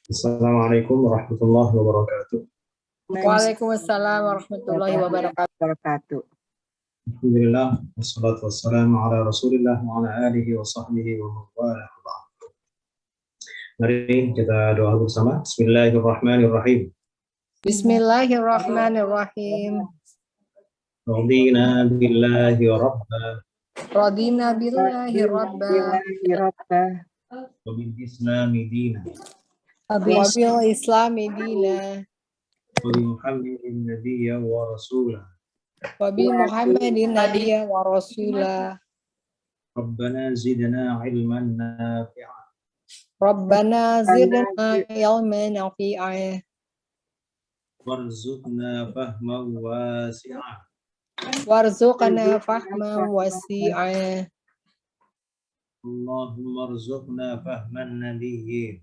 Assalamualaikum warahmatullahi wabarakatuh. Waalaikumsalam warahmatullahi wabarakatuh. Alhamdulillah, wassalatu wassalamu ala rasulillah wa ala alihi wa sahbihi wa mawala. Mari kita doa bersama. Bismillahirrahmanirrahim. Bismillahirrahmanirrahim. Radina billahi rabba Radina billahi rabba wa bil islami dina wa bil islami dina wa bi Muhammadin nabiyya wa rasulah. wa bi Muhammadin nabiyya wa rasulah. Rabbana zidna ilman nafi'a Rabbana zidna ilman nafi'a warzuqna fahman wasi'a. warzuqna fahman wasi'a. Allahumma rzuqna fahman nabiyyin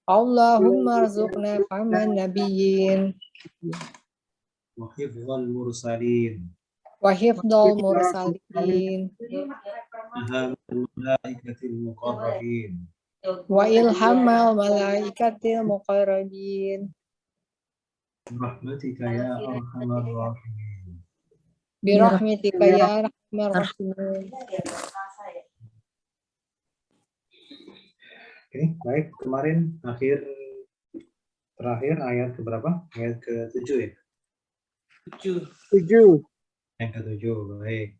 Allahumma rzuqna fahman nabiyyin wa hifdzal mursalin wa hifdzal mursalin ilhamal malaikatil muqarrabin wa ilhamal malaikatil muqarrabin rahmatika ya arhamar rahimin. birahmatika ya arhamar rahimin. Oke, baik. Kemarin terakhir ayat keberapa? Ayat ke-7 ya? 7. Yang ke-7, baik.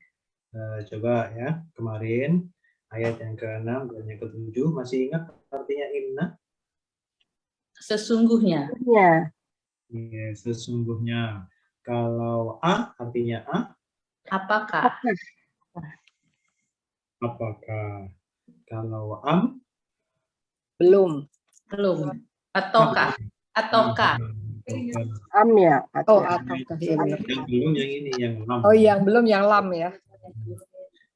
Coba ya, kemarin ayat yang ke-6 dan yang ke-7 masih ingat artinya inna? Sesungguhnya. Ya. Ya, sesungguhnya. Kalau a artinya a? Apakah? Apakah? Kalau am? Belum. Ataukah? Am ya. Oh, ataukah. Ya, benar. Yang belum yang ini, yang lam. Oh, yang belum yang lam ya.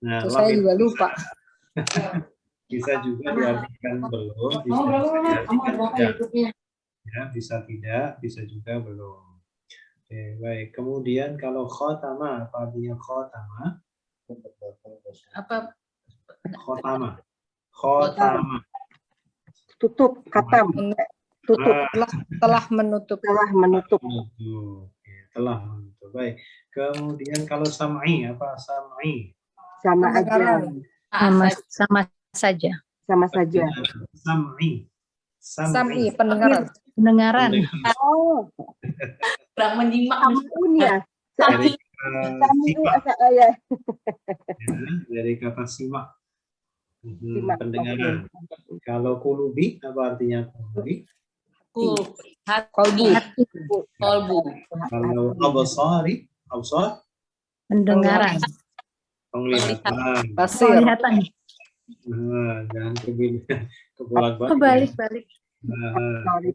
Nah, Itu lam saya itu juga lupa. bisa juga diartikan belum, bisa diartikan tidak. Ya, bisa tidak, bisa juga belum. Oke, baik. Kemudian kalau khotama, apa artinya khotama? Apa? Khotama. Tutup, katam. Tutup. Telah menutup. Telah menutup. Oke, telah menutup. Baik. Kemudian kalau sam'i, apa sam'i? Sama aja. Sama saja. Sama saja. Sam'i. Sam'i, pendengaran. Pendengaran. Oh. Kurang menyimak. Samun ya. Dari Samun simak. ya. Dari kata simak. Simak. Pendengaran. Kalau kulubi, apa artinya kulubi? Kolbu. Kolbu. Kalau abasari, absar? Pendengaran. Penglihatan. Basir. Penglihatan. Jangan kebalik-balik. Kebalik.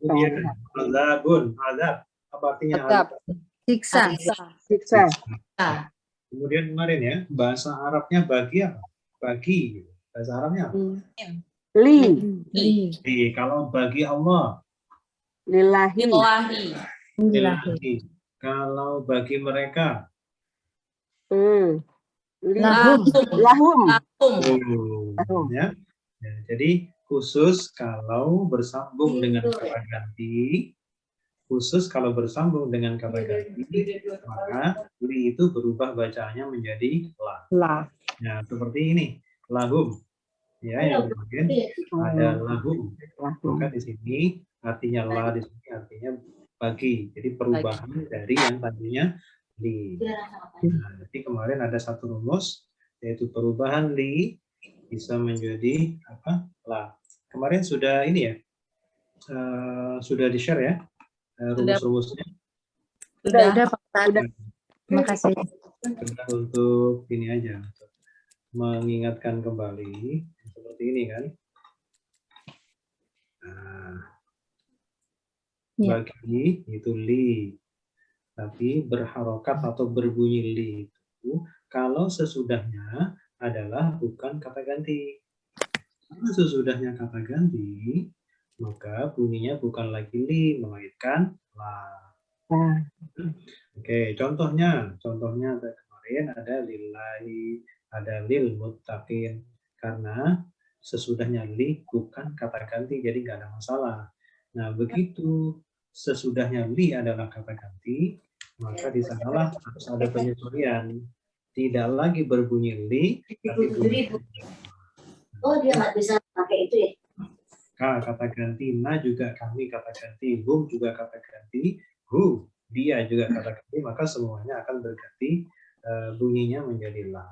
Kemudian azab. Apa artinya Adab. Siksa. Siksa. Kemudian kemarin ya, bahasa Arabnya bagi apa? Bagi. Bahasa Arabnya apa? Li. Kalau bagi Allah. Lillahi. Lillahi. Kalau bagi mereka. Lahum. Ya. Jadi khusus kalau bersambung dengan kata ganti. Khusus kalau bersambung dengan kata ganti, maka li itu berubah bacaannya menjadi la. Nah, seperti ini, lahum. Ya, yang kemudian ada lahum. Maka di sini artinya la, di sini artinya bagi. Jadi perubahan dari yang tadinya li. Nah, jadi kemarin ada satu rumus, yaitu perubahan li bisa menjadi apa? La. Kemarin sudah ini ya, sudah di-share ya. Rumus-rumusnya. Sudah. Terima kasih. Untuk ini aja, untuk mengingatkan kembali seperti ini kan. Nah, bagi itu li, tapi berharokat atau berbunyi li itu kalau sesudahnya adalah bukan kata ganti. Kalau sesudahnya kata ganti, maka bunyinya bukan lagi li, melainkan la. Oke, contohnya kemarin ada lillahi, ada lil muttaqin. Karena sesudahnya li bukan kata ganti, jadi nggak ada masalah. Nah, begitu sesudahnya li adalah kata ganti, maka di sanalah harus ada penyesuaian. Tidak lagi berbunyi li, tapi bunyi Oh, dia nggak bisa pakai itu ya? kata ganti, na juga kami kata ganti, hum juga kata ganti, hu dia juga kata ganti, maka semuanya akan berganti bunyinya menjadi la.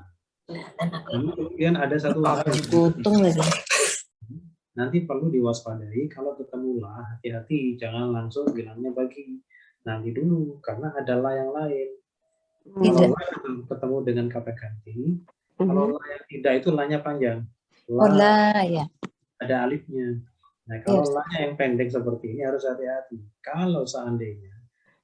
Kemudian ada satu hal yang Kutung lagi. nanti perlu diwaspadai kalau ketemu la, hati-hati jangan langsung bilangnya bagi. Nanti dulu karena ada la yang lain. Kalau la ketemu dengan kata ganti, kalau la yang tidak itu la-nya panjang. La, Oh lah ya. ada alifnya. Nah, kalau la-nya yang pendek seperti ini harus hati-hati. Kalau seandainya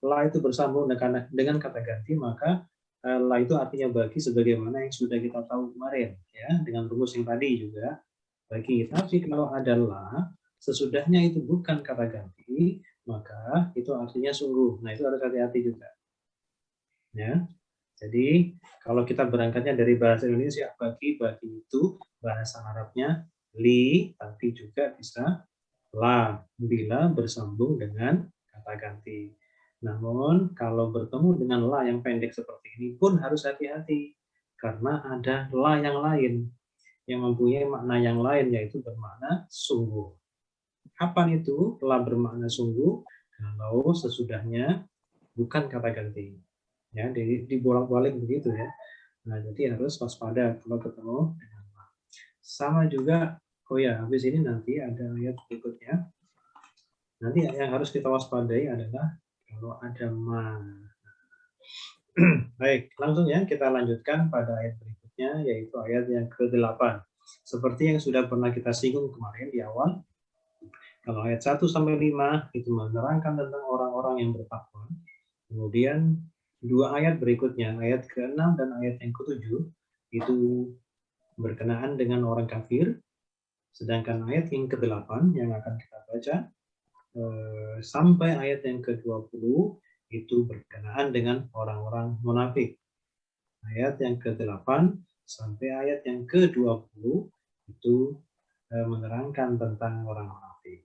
la itu bersambung dengan kata ganti, maka la itu artinya bagi sebagaimana yang sudah kita tahu kemarin, ya, dengan rumus yang tadi juga bagi. Tapi kalau ada la, sesudahnya itu bukan kata ganti, maka itu artinya sungguh. Nah, itu harus hati-hati juga. Ya. Jadi, kalau kita berangkatnya dari bahasa Indonesia, bagi itu bahasa Arabnya li, tapi juga bisa la bila bersambung dengan kata ganti. Namun, kalau bertemu dengan la yang pendek seperti ini pun harus hati-hati, karena ada la yang lain yang mempunyai makna yang lain, yaitu bermakna sungguh. Kapan itu la bermakna sungguh? Kalau sesudahnya bukan kata ganti. Ya, dibolak-balik begitu ya. Nah, jadi harus waspada kalau ketemu dengan la. Sama juga, oh ya, habis ini nanti ada ayat berikutnya. Nanti yang harus kita waspadai adalah kalau ada ma. Baik, langsung ya kita lanjutkan pada ayat berikutnya, yaitu ayat yang ke-8. Seperti yang sudah pernah kita singgung kemarin di awal, kalau ayat 1 sampai 5 itu menerangkan tentang orang-orang yang bertakwa. Kemudian dua ayat berikutnya, ayat ke-6 dan ayat yang ke-7 itu berkenaan dengan orang kafir. Sedangkan ayat yang ke-8 yang akan kita baca sampai ayat yang ke-20 itu berkenaan dengan orang-orang munafik. Ayat yang ke-8 sampai ayat yang ke-20 itu menerangkan tentang orang munafik.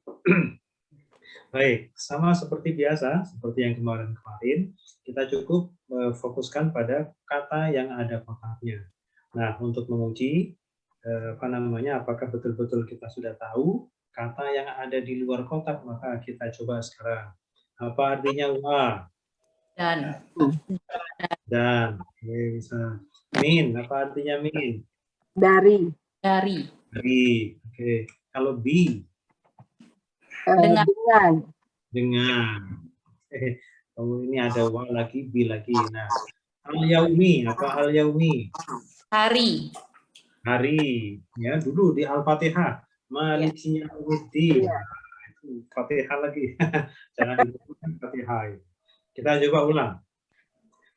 Baik, sama seperti biasa, seperti yang kemarin-kemarin, kita cukup fokuskan pada kata yang ada kotaknya. Nah, untuk menguji apakah betul-betul kita sudah tahu kata yang ada di luar kotak, maka kita coba sekarang. Apa artinya wa? Dan. Oke, bisa. Min, apa artinya min? Dari. Oke. Kalau bi? Dengan. Kamu ini ada wa lagi, bi lagi. Nah, al-yaumi, apa al-yaumi? Hari. Ya, dulu di Al-Fatihah. Maliki yaumiddin. Itu Fatihah lagi. Jangan disebutkan Fatihah. Kita coba ulang.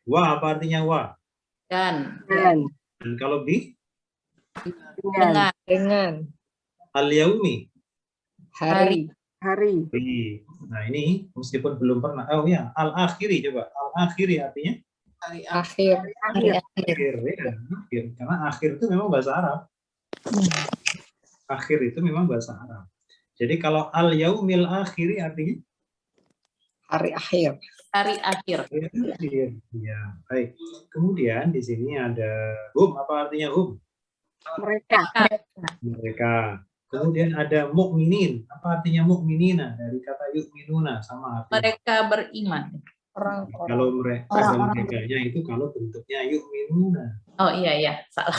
Wa, apa artinya wa? Dan kalau bi? Dengan. Al-yaumi. Hari. Nah, ini meskipun belum pernah. Oh ya, al-akhiri coba. Al-akhiri artinya? Akhir. Akhir. Karena akhir itu memang bahasa Arab. Akhir itu memang bahasa Arab. Jadi kalau al-yaumil akhiri artinya? Hari akhir. Ya, baik. Kemudian di sini ada hum. Apa artinya hum? Mereka. Kemudian ada mukminin. Apa artinya mukminina? Dari kata yu'minuna, sama artinya. Mereka beriman. Kalau mereka-nya itu kalau bentuknya yu'minuna. Oh iya, salah.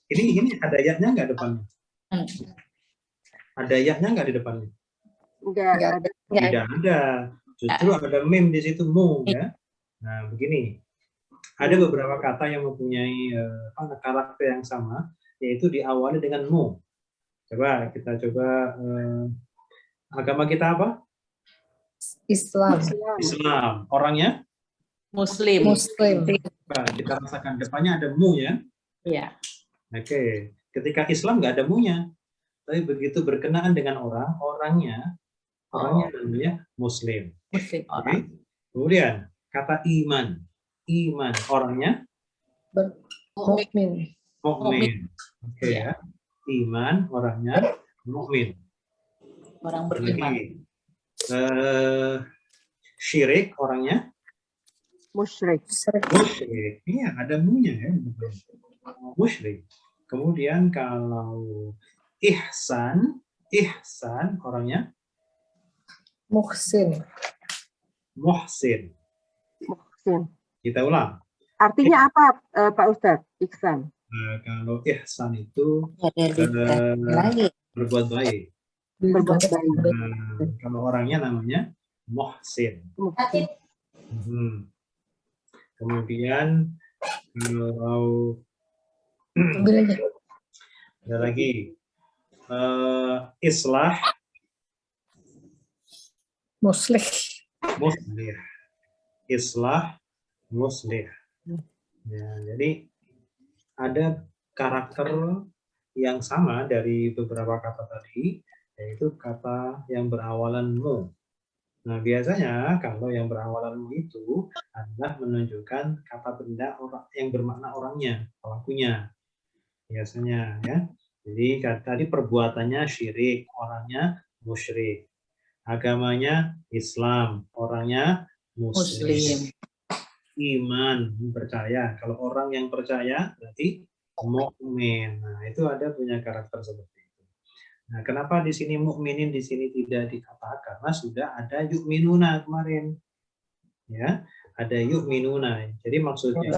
Ini ada ayatnya nggak depannya? Ada ayatnya nggak di depannya? Tidak ada. Justru ada mem di situ, mu, ya. Nah, begini. Ada beberapa kata yang mempunyai karakter yang sama, yaitu diawali dengan mu. Coba kita agama kita apa? Islam. Orangnya? Muslim. Nah, kita rasakan depannya ada mu, ya? Iya. Oke. Ketika Islam nggak ada mu-nya. Tapi begitu berkenaan dengan orangnya namanya Muslim. Orang. Kemudian kata iman. Orangnya? Mukmin. Oke, ya. Iman, orangnya mukmin. Orang beriman. Syirik orangnya Musyrik. musyrik. Iya, ada mu-nya ya. Musyrik. Kemudian kalau ihsan orangnya Muhsin. muhsin. Muhsin. Kita ulang. Artinya apa, Pak Ustadz? Ihsan. Kalau ihsan itu Ada lagi. berbuat baik. Berbuat baik. Kalau orangnya namanya muhsin. Muhsin. Kemudian kalau ada lagi islah Muslih. muslih. Islah muslih. Ya, jadi ada karakter yang sama dari beberapa kata tadi, yaitu kata yang berawalan mu. Nah, biasanya kalau yang berawalan mu itu adalah menunjukkan kata benda orang yang bermakna orangnya, pelakunya. Biasanya ya. Jadi tadi perbuatannya syirik, orangnya musyrik. Agamanya Islam, orangnya Muslim. Iman, percaya. Kalau orang yang percaya berarti mukmin. Nah, itu ada punya karakter seperti itu. Nah, kenapa di sini mukminin di sini tidak dikatakan? Karena sudah ada yu'minuna kemarin. Ya, ada yu'minuna. Jadi maksudnya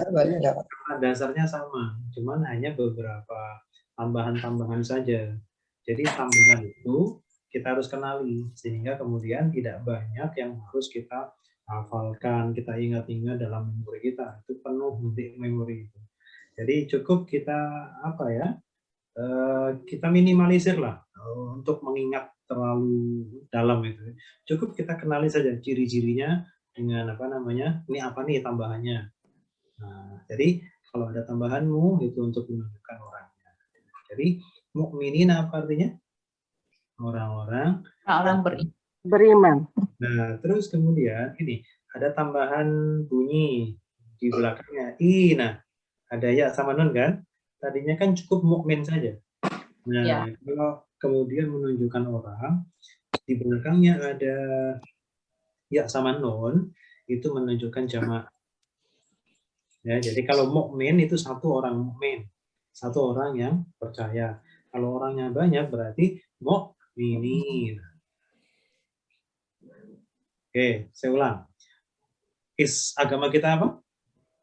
dasarnya sama, cuman hanya beberapa tambahan-tambahan saja. Jadi tambahan itu kita harus kenali sehingga kemudian tidak banyak yang harus kita hafalkan, kita ingat-ingat dalam memori kita. Itu penuh nanti memori itu. Jadi cukup kita kita minimalisir lah untuk mengingat terlalu dalam itu. Cukup kita kenali saja ciri-cirinya dengan ini apa nih tambahannya. Nah, jadi kalau ada tambahanmu itu untuk menunjukkan orangnya. Jadi mukminin apa artinya? Orang-orang beriman. Nah, terus kemudian ini ada tambahan bunyi di belakangnya. Nah, ada ya sama nun kan? Tadinya kan cukup mukmin saja. Nah, kalau kemudian menunjukkan orang, di belakangnya ada ya sama nun, itu menunjukkan jamak. Ya, jadi kalau mukmin itu satu orang mukmin, satu orang yang percaya. Kalau orangnya banyak berarti mukminin. Oke, saya ulang. Agama kita apa?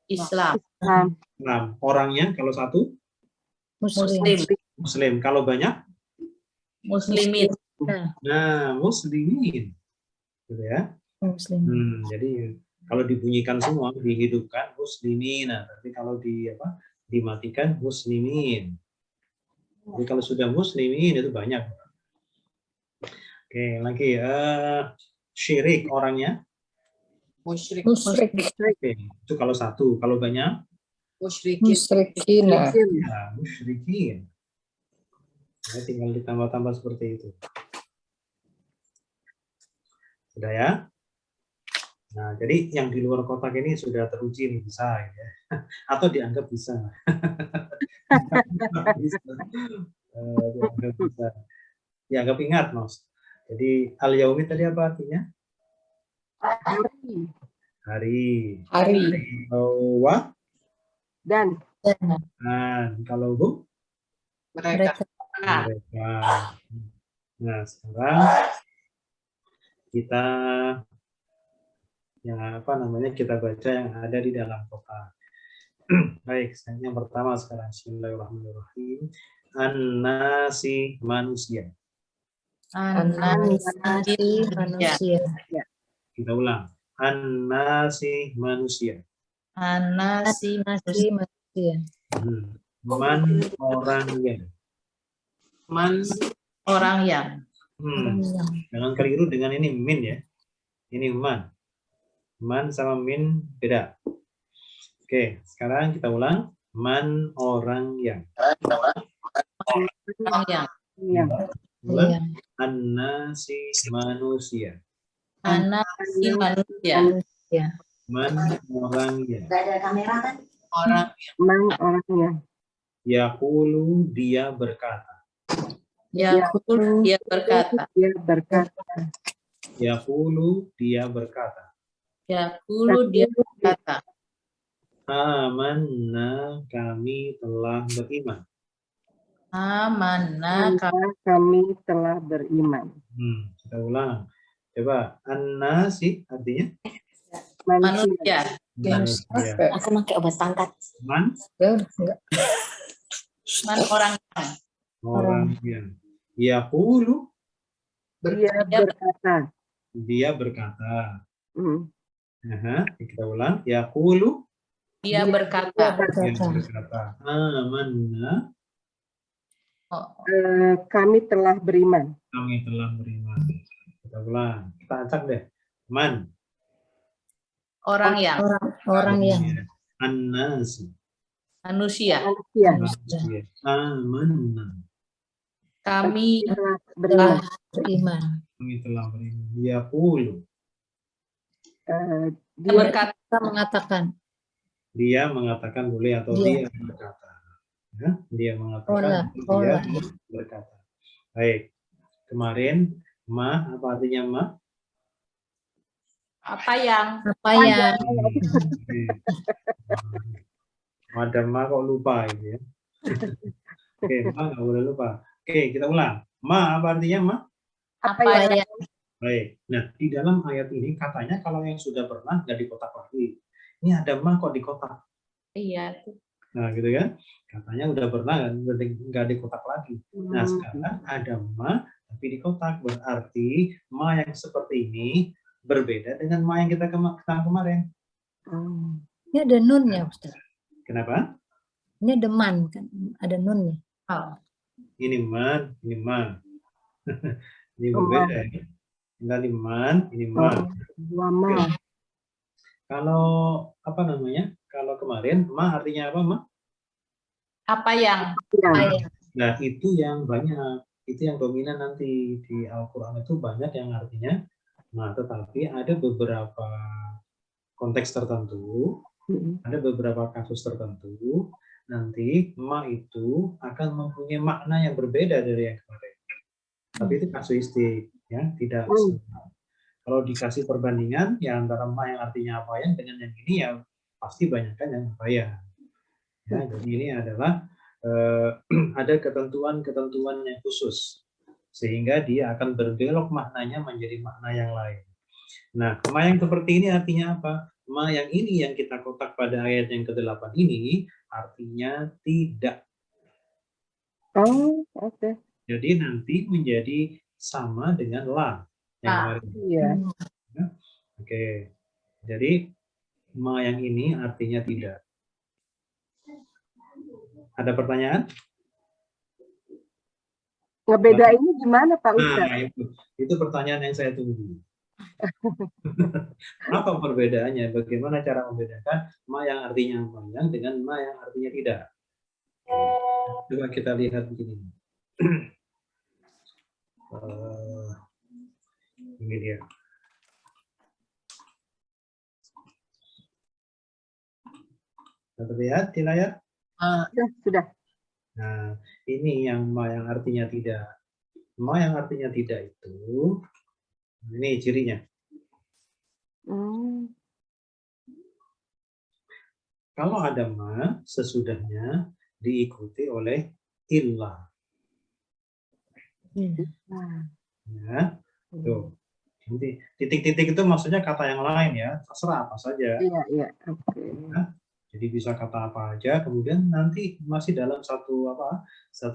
Islam. Islam. Orangnya kalau satu? Muslim. Muslim. Kalau banyak? Muslimin. Nah, muslimin. Gitu ya. Jadi kalau dibunyikan semua, dihidupkan muslimin. Nah, tapi kalau dimatikan muslimin. Jadi kalau sudah muslimin itu banyak. Oke, lagi syirik orangnya? Musyrik. Oke, itu kalau satu. Kalau banyak? Musyrikin. Ya, musyrikin. Ya, tinggal ditambah-tambah seperti itu. Sudah ya? Nah, jadi yang di luar kotak ini sudah teruji nih, bisa ya. Atau dianggap bisa. Dianggap bisa. Dianggap ingat, Mas. Jadi al-yaumi tadi apa artinya? Hari. Wa? Dan. Kalau Bu? Mereka. Nah, sekarang kita kita baca yang ada di dalam kotak. Baik, yang pertama sekarang bismillahirrahmanirrahim. An-nasi manusia. An-nasi manusia. Kita ulang. An-nasi manusia. An-nasi manusia. Man orang yang. Man orang yang. Jangan keliru dengan ini min ya. Ini man. Man sama min beda. Oke, sekarang kita ulang. Man orang yang. Orang yang. Ulang. An-nasi manusia. An-nasi manusia. Man orang yang. Gak ada kamera kan? Orang Man orangnya. Yaqulu dia berkata. yang dia berkata. Dia berkata. Yaqulu, dia berkata. Yaqulu, dia berkata. Amanna, kami telah beriman. Amanna, kami telah beriman. Kita ulang. Coba, an-nasi artinya? manusia. Manusia. Aku pakai obat pangkat. Man, Ya udah, enggak. Man orang yang. orang yang. Yaqulu, Dia berkata. dia berkata. Hmm. Kita ulang. Yaqulu, Dia berkata. dia berkata. Amanna, Kami telah beriman. kami telah beriman. Kita ulang. Kita acak deh. Man, Orang yang. Orang yang. an-nasi, Manusia. Manusia amanna, Kami telah Telah beriman. beriman. kami telah beriman. Yaqulu, Dia berkata. Kita mengatakan. dia mengatakan boleh atau Dia. dia berkata. Ya, dia mengatakan, Olah, dia olah. berkata. Baik. Kemarin ma, apa artinya ma? Apa yang? Apa yang? Madam ma kok lupa ini ya. Oke, ma nggak boleh lupa. Oke, kita ulang. Ma, apa artinya ma? apa Apa yang yang? Baik. Nah, di dalam ayat ini katanya kalau yang sudah pernah nggak dikotak lagi. Ini ada ma kok dikotak. Iya. Nah, gitu kan? Katanya udah pernah nggak dikotak lagi. Nah, sekarang ada ma tapi dikotak. Berarti ma yang seperti ini berbeda dengan ma yang kita kemarin. Ini ada nunnya, Ustaz. Kenapa? Ini ada man kan, ada nunnya. Oh. Ini man, ini ma. Ini berbeda ya. Ini man, ini ma. lama? Kalau apa namanya? Kalau kemarin ma artinya apa, ma? Apa yang? Apa yang? Nah, itu yang banyak. Itu yang dominan nanti di Al-Qur'an itu banyak yang artinya ma, tetapi ada beberapa konteks tertentu, ada beberapa kasus tertentu, nanti ma itu akan mempunyai makna yang berbeda dari yang kemarin. Tapi itu kasuistik, ya, tidak semua. Kalau dikasih perbandingan ya antara ma yang artinya apa yang dengan yang ini ya pasti banyakkan yang apa ya. Jadi ini adalah ada ketentuan-ketentuan yang khusus sehingga dia akan berbelok maknanya menjadi makna yang lain. Nah, ma yang seperti ini artinya apa? Ma yang ini yang kita kotak pada ayat yang ke-8 ini artinya tidak. Oh, oke. Jadi nanti menjadi sama dengan la yang kemarin. Iya. Oke. Jadi ma yang ini artinya tidak. Ada pertanyaan? Ngebedainnya gimana Pak Ustadz? Nah, itu pertanyaan yang saya tunggu. Apa perbedaannya? Bagaimana cara membedakan ma yang artinya panjang dengan ma yang artinya tidak? Coba kita lihat begini. Ini dia. Sudah terlihat di layar? Sudah. Nah, ini yang ma yang artinya tidak. Ma yang artinya tidak itu, ini cirinya. Kalau ada ma, sesudahnya diikuti oleh illah. Ya, tuh. Nanti titik-titik itu maksudnya kata yang lain ya, terserah apa saja. Iya. Oke. Ya, jadi bisa kata apa aja, kemudian nanti masih dalam satu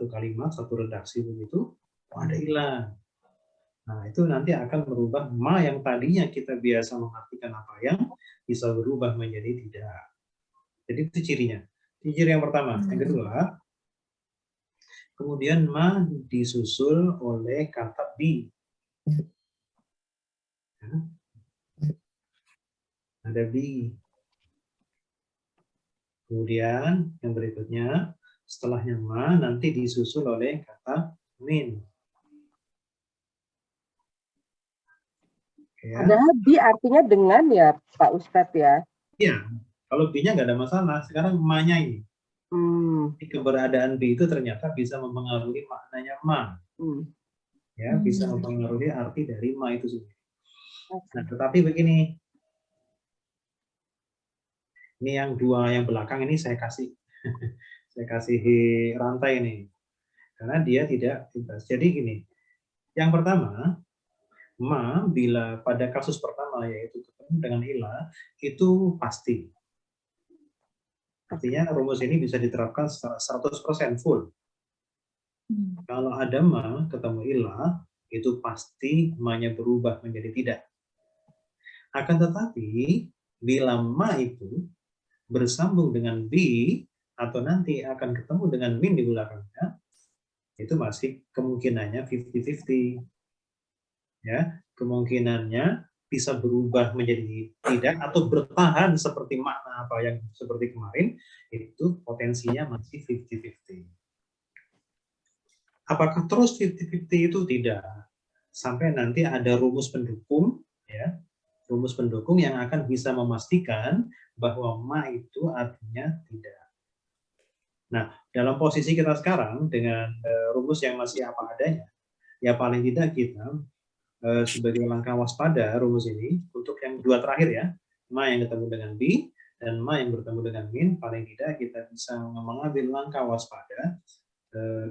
kalimat, satu redaksi begitu, ada illah. Nah, itu nanti akan merubah ma yang tadinya kita biasa mengartikan apa yang bisa berubah menjadi tidak. Jadi itu cirinya. Ciri yang pertama. Yang kedua, kemudian ma disusul oleh kata bi. Ya. Ada bi. Kemudian yang berikutnya, setelahnya ma nanti disusul oleh kata min. Ya. Padahal bi artinya dengan ya Pak Ustadz ya. Iya, kalau bi-nya nggak ada masalah. Sekarang ma-nya ini. Keberadaan bi itu ternyata bisa mempengaruhi maknanya ma. Ya, bisa mempengaruhi arti dari ma itu sendiri. Nah, tetapi begini, ini yang dua yang belakang ini saya kasih saya kasih rantai ini karena dia tidak bebas. Jadi gini, yang pertama, ma bila pada kasus pertama yaitu ketemu dengan ilah itu pasti. Artinya rumus ini bisa diterapkan secara 100% full. Kalau ada ma ketemu ilah itu pasti ma-nya berubah menjadi tidak. Akan tetapi bila ma itu bersambung dengan bi atau nanti akan ketemu dengan min di belakangnya, itu masih kemungkinannya 50-50. Ya, kemungkinannya bisa berubah menjadi tidak atau bertahan seperti makna apa yang seperti kemarin, itu potensinya masih 50-50. Apakah terus 50-50 itu tidak? Sampai nanti ada rumus pendukung, ya, rumus pendukung yang akan bisa memastikan bahwa ma itu artinya tidak. Nah, dalam posisi kita sekarang dengan rumus yang masih apa adanya, ya paling tidak kita sebagai langkah waspada rumus ini untuk yang dua terakhir ya, ma yang ketemu dengan bi dan ma yang bertemu dengan min, paling tidak kita bisa mengambil langkah waspada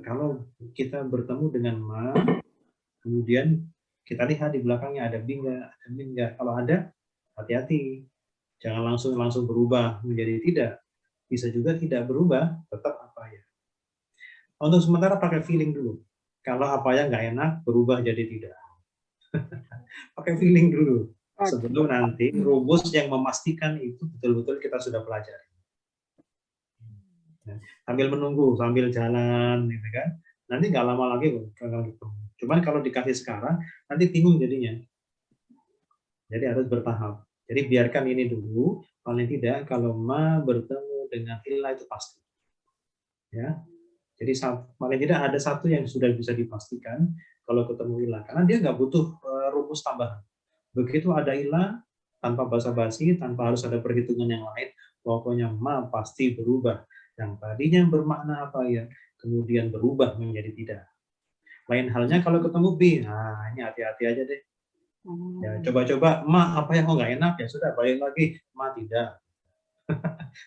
kalau kita bertemu dengan ma, kemudian kita lihat di belakangnya ada bi nggak, ada min nggak. Kalau ada, hati-hati, jangan langsung berubah menjadi tidak. Bisa juga tidak berubah, tetap apa ya. Untuk sementara pakai feeling dulu. Kalau apa yang nggak enak, berubah jadi tidak. Pakai feeling dulu. Sebelum nanti rumus yang memastikan itu betul-betul kita sudah pelajari. Sambil menunggu, sambil jalan, gitu kan. Nanti nggak lama lagi kalau ketemu. Cuman kalau dikasih sekarang, nanti bingung jadinya. Jadi harus bertahap. Jadi biarkan ini dulu. Paling tidak kalau ma bertemu dengan ilah itu pasti. Ya. Jadi paling tidak ada satu yang sudah bisa dipastikan kalau ketemu ilah. Karena dia nggak butuh rumus tambahan. Begitu ada ilah, tanpa basa-basi, tanpa harus ada perhitungan yang lain, pokoknya ma pasti berubah. Yang tadinya bermakna apa ya, kemudian berubah menjadi tidak. Lain halnya kalau ketemu bi, nah ini hati-hati aja deh. Ya, coba-coba ma apa yang nggak enak ya sudah balik lagi ma tidak.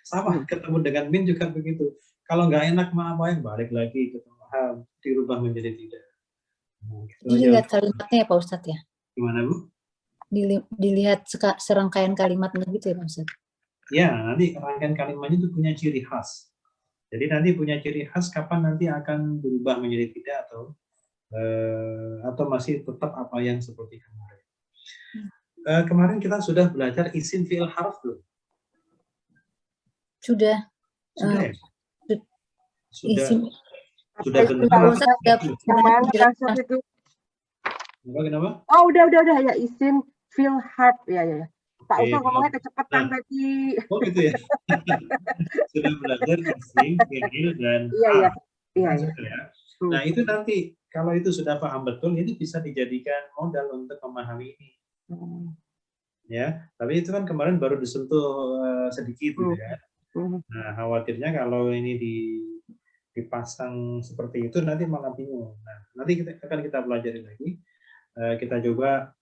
Sama ketemu dengan min juga begitu. Kalau nggak enak ma apa yang balik lagi ketemu dirubah menjadi tidak. Nah, gitu Jadi aja. lihat kalimatnya ya Pak Ustadz ya. Gimana Bu? Dilihat serangkaian kalimatnya gitu ya Pak Ustadz. Ya, nanti rangkaian kalimatnya itu punya ciri khas. Jadi nanti punya ciri khas kapan nanti akan berubah menjadi tidak atau masih tetap apa yang seperti kemarin. Kemarin kita sudah belajar isim fi'il harf belum? Sudah. Sudah ya? Isim. Sudah benar. Pak Ustadz Yang mana masuk itu? Kenapa? Oh, udah ya, isim feel hard ya. Pak Ustadz ngomongnya kecepatan Nah. tadi. Oh gitu ya. Sudah belajar isim, fi'il dan Iya. Sudah ya. Nah itu nanti kalau itu sudah paham betul, ini bisa dijadikan modal untuk memahami ini. Ya, tapi itu kan kemarin baru disentuh sedikit gitu ya. Nah khawatirnya kalau ini dipasang seperti itu nanti malah bingung. Nah nanti akan kita pelajari lagi. Kita coba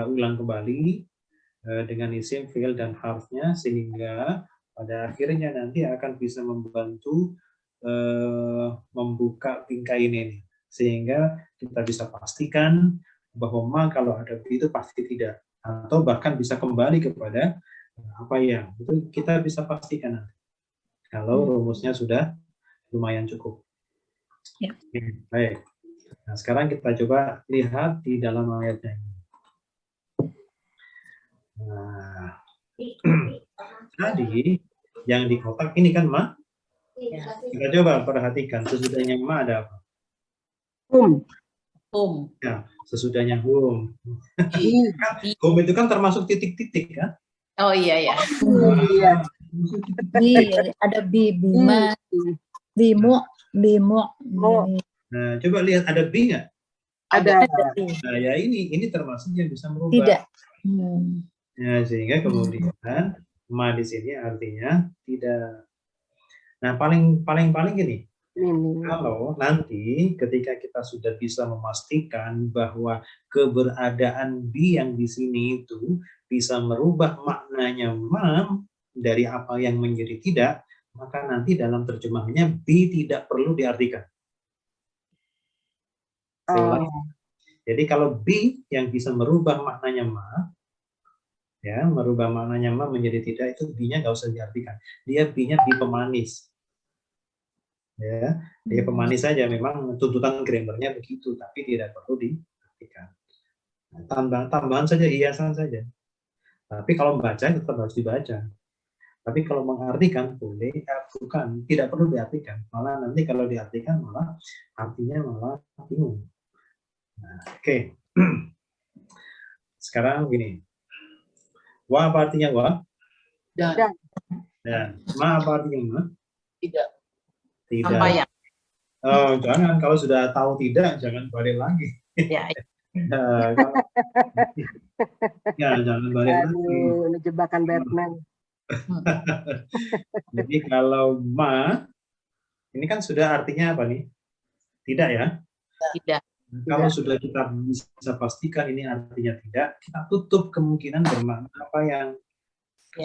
ulang kembali dengan isim, fi'il dan harfnya sehingga pada akhirnya nanti akan bisa membantu membuka bingkai ini sehingga kita bisa pastikan bahwa ma kalau ada bi itu pasti tidak atau bahkan bisa kembali kepada apa yang itu kita bisa pastikan nanti kalau rumusnya sudah lumayan cukup. Ya. Baik. Nah, sekarang kita coba lihat di dalam ayatnya ini. Nah, tadi yang di kotak ini kan ma. Kita coba perhatikan sesudahnya ma ada apa? Ya, sesudahnya hum. Hum itu kan termasuk titik-titik kan? Oh iya ya. Ada bima, bimo. Nah, coba lihat ada bi nggak? Ada. Nah, ya ini termasuk yang bisa merubah. Tidak. Ya, sehingga kemudian ma di sini artinya tidak. Nah, paling gini, Kalau nanti ketika kita sudah bisa memastikan bahwa keberadaan bi yang di sini itu bisa merubah maknanya ma dari apa yang menjadi tidak, maka nanti dalam terjemahannya bi tidak perlu diartikan. Saya ulangi. Jadi kalau bi yang bisa merubah maknanya ma, ya merubah maknanya ma menjadi tidak, itu bi-nya nggak usah diartikan. Dia bi-nya bi pemanis. Ya, dia pemanis saja, memang tuntutan grammarnya begitu, tapi tidak perlu diartikan. Nah, tambahan saja, hiasan saja. Tapi kalau membaca tetap harus dibaca. Tapi kalau mengartikan boleh, bukan, tidak perlu diartikan. Malah nanti kalau diartikan malah artinya malah bingung. Nah, oke. Sekarang gini. Wa apa artinya wa? Dan. Dan. Ma apa artinya ma? Tidak. Tidak. Apa yang? Oh, jangan, kalau sudah tahu tidak, jangan balik lagi. Ya, Ya, jangan balik lagi. Aduh, ini jebakan Batman. Jadi kalau ma, ini kan sudah artinya apa nih? Tidak ya? tidak. Kalau sudah kita bisa pastikan ini artinya tidak, kita tutup kemungkinan bermakna apa yang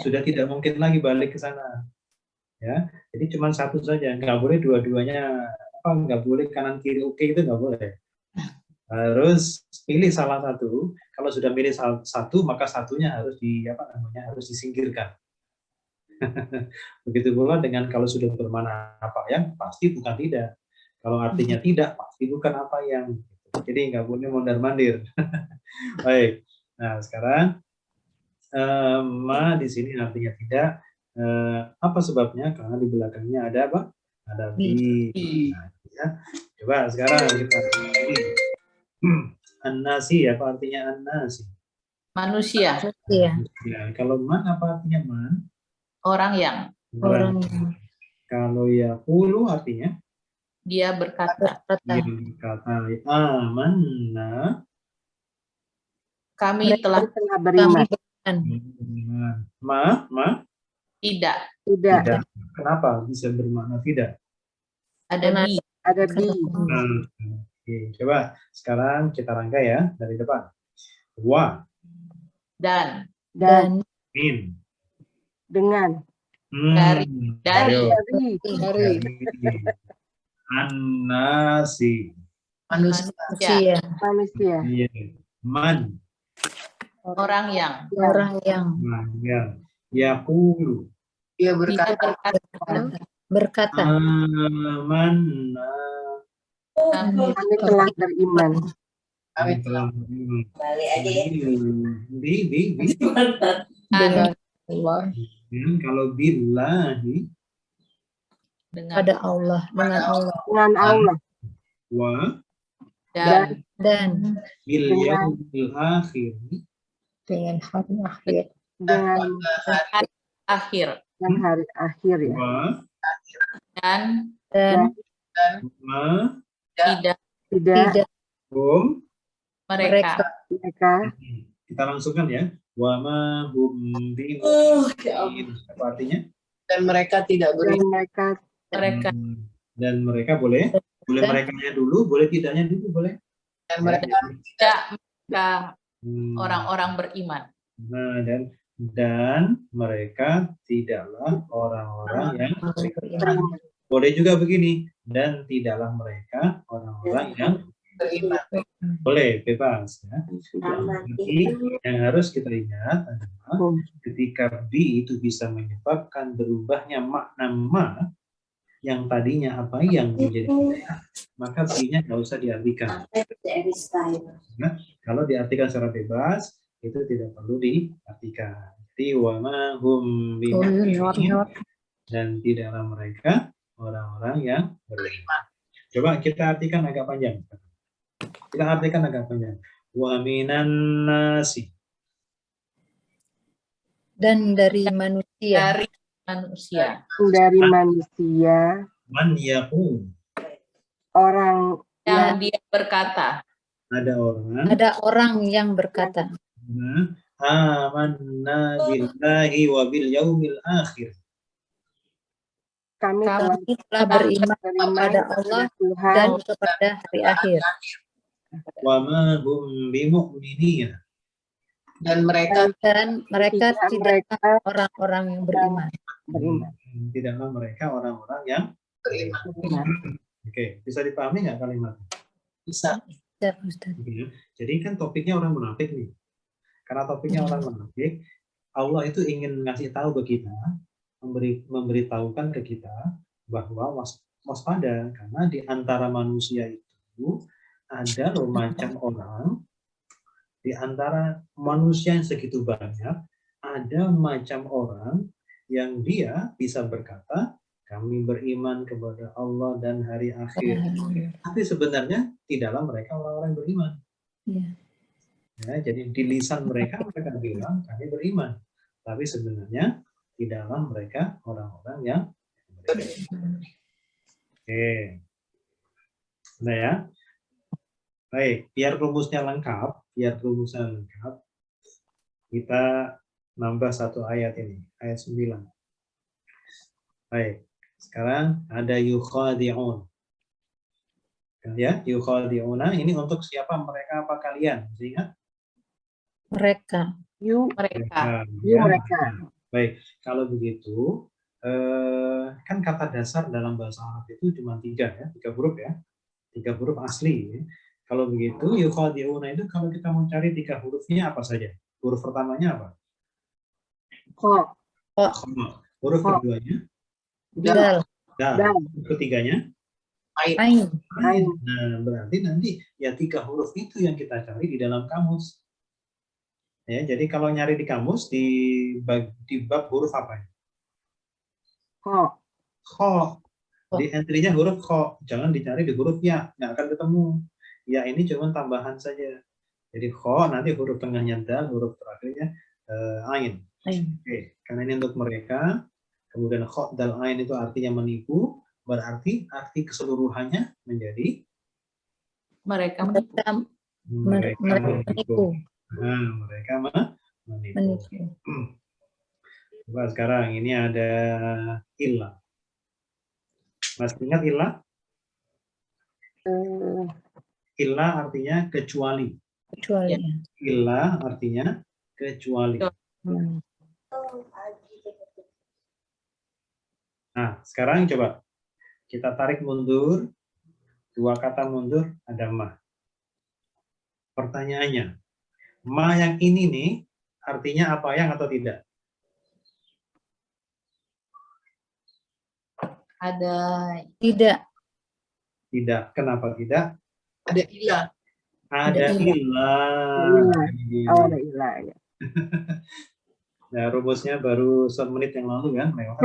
sudah tidak mungkin lagi balik ke sana. Ya, jadi cuma satu saja, nggak boleh dua-duanya, nggak boleh kanan kiri oke, itu nggak boleh. Harus pilih salah satu. Kalau sudah pilih satu, maka satunya harus harus disingkirkan. Begitu pula dengan kalau sudah bermakna apa yang, pasti bukan tidak. Kalau artinya tidak, pasti bukan apa yang. Jadi nggak boleh mondar-mandir. Baik. Nah sekarang ma di sini artinya tidak. Apa sebabnya? Karena di belakangnya ada apa? Ada bi. Nah, ya. Coba sekarang kita ini. An-nasi, apa artinya an-nasi? Manusia. Iya. Ya, kalau man apa artinya man? Orang yang. Orang Kalau yaqulu artinya? Dia berkata. Dia berkata amanna. Kami telah beriman. Ma? tidak. Tidak. Kenapa bisa bermakna tidak? Ada bi. Ada bi. Oke, coba sekarang kita rangkai ya dari depan. Wa. Dan. Min. Dengan. Dari. Dari. An-nasi. manusia. Manusia. Iya. Man. Orang yang. Orang yang Yaqulu. Dia Dia berkata. Amanna. Kami telah beriman. Kami telah beriman. Balik aja ya. Dengan Allah. Kalau billahi. Dengan. Pada Allah. Dengan Allah. Dengan Allah. Wa. Dan Bil yaumil akhir. dengan hari akhir. Dengan Akhir. hari akhir ya. Wa. Dan. Ma. Tidak. Tidak. Hum. Mereka. Mereka. Kita langsungkan ya. Wa ma hum bin. Apa artinya? dan mereka tidak Dan beriman. Mereka. Dan mereka boleh merekanya dulu, boleh tidaknya dulu, boleh. Dan mereka Tidak. Mereka orang-orang beriman. Nah, dan mereka tidaklah orang-orang yang beriman. boleh juga begini, dan tidaklah mereka orang-orang yang beriman. boleh bebas ya. Jadi yang harus kita ingat adalah ketika bi itu bisa menyebabkan berubahnya makna ma yang tadinya apa yang menjadi tidak, maka bi-nya nggak usah diartikan. Nah, kalau diartikan secara bebas itu tidak perlu diartikan. Jadi wa ma hum bimu'minin, dan tidaklah mereka orang-orang yang beriman. Coba kita artikan agak panjang. Kita artikan agak panjang. Wa minan nasi. Dan dari manusia. Dari manusia. Dari manusia. Man yaqul. Orang Yang dia berkata. Ada orang yang berkata. Amanna billahi wa bil yaumil akhir. Kami telah Kami telah beriman kepada Allah dan Tuhan kepada hari akhir. Wa ma hum bimu'minin. Dan mereka Dan mereka tidak tidak mereka orang-orang yang beriman. beriman. Tidaklah mereka orang-orang yang beriman. Beriman. Oke, bisa dipahami nggak kalimatnya? Bisa. Ya, Ustaz. Ya. Jadi kan topiknya orang munafik nih. Karena topiknya orang munafik, Allah itu ingin ngasih tahu ke kita, memberitahukan ke kita bahwa waspada, karena di antara manusia itu ada loh macam orang, di antara manusia yang segitu banyak, ada macam orang yang dia bisa berkata, kami beriman kepada Allah dan hari akhir. Tapi sebenarnya tidaklah mereka orang-orang yang beriman. Iya. Ya, jadi di lisan mereka bilang kami beriman. Tapi sebenarnya tidaklah mereka orang-orang yang beriman. Oke. Nah ya. Baik, biar rumusnya lengkap, kita nambah satu ayat ini, ayat 9. Baik, sekarang ada yukhadi'un. Ya, yukhadi'una ini untuk siapa? Mereka apa kalian? Masih ingat? Mereka. Mereka. Ya, Mereka. baik, kalau begitu, kan kata dasar dalam bahasa Arab itu cuma 3 huruf ya. 3 huruf asli. Ya. Kalau begitu, yukhadi'una itu kalau kita mau cari 3 hurufnya apa saja? Huruf pertamanya apa? Kho. Huruf keduanya? Dal. Dal. Huruf ketiganya? Ain. Nah, berarti nanti ya 3 huruf itu yang kita cari di dalam kamus. Ya, jadi kalau nyari di kamus di bab huruf apa? Kho. Kho. Di entry-nya huruf kho. Jangan dicari di huruf ya, nggak akan ketemu. Ya ini cuma tambahan saja. Jadi kho, nanti huruf tengahnya dal, huruf terakhirnya ain. Oke, karena ini untuk mereka. Kemudian kho, dal, ain itu artinya menipu. Berarti arti keseluruhannya menjadi Mereka menipu. mereka menipu. Nah, mereka menipu. Coba sekarang ini ada ilah. Masih ingat ilah? Ilah artinya kecuali. Kecuali. Ilah artinya kecuali. Nah, sekarang coba kita tarik mundur. 2 kata mundur ada ma. Pertanyaannya, ma yang ini nih artinya apa yang atau tidak? Ada Tidak. Tidak. Kenapa tidak? Ada ilah. Ada ilah. Oh, ada ilah ya. Nah, rumusnya baru 1 menit yang lalu kan lewat.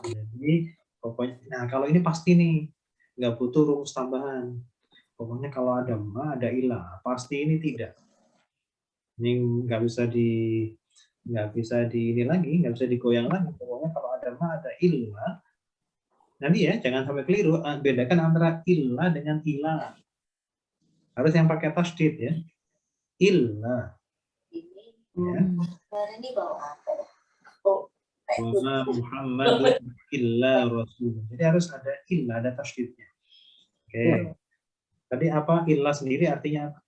Jadi pokoknya, nah kalau ini pasti nih nggak butuh rumus tambahan. Pokoknya kalau ada ma, ada ilah, pasti ini tidak. Ini nggak bisa di ini lagi, nggak bisa digoyang lagi. Pokoknya kalau ada ma, ada ilah. Nanti ya, jangan sampai keliru. Bedakan antara ilah dengan ilah. Harus yang pakai tasdid ya. Ilah. Ya. Ini bawa apa ya? Oh, Wa Muhammadun illa rasul. Jadi harus ada ilah, ada tasdidnya. Oke. Tadi apa ilah sendiri artinya apa?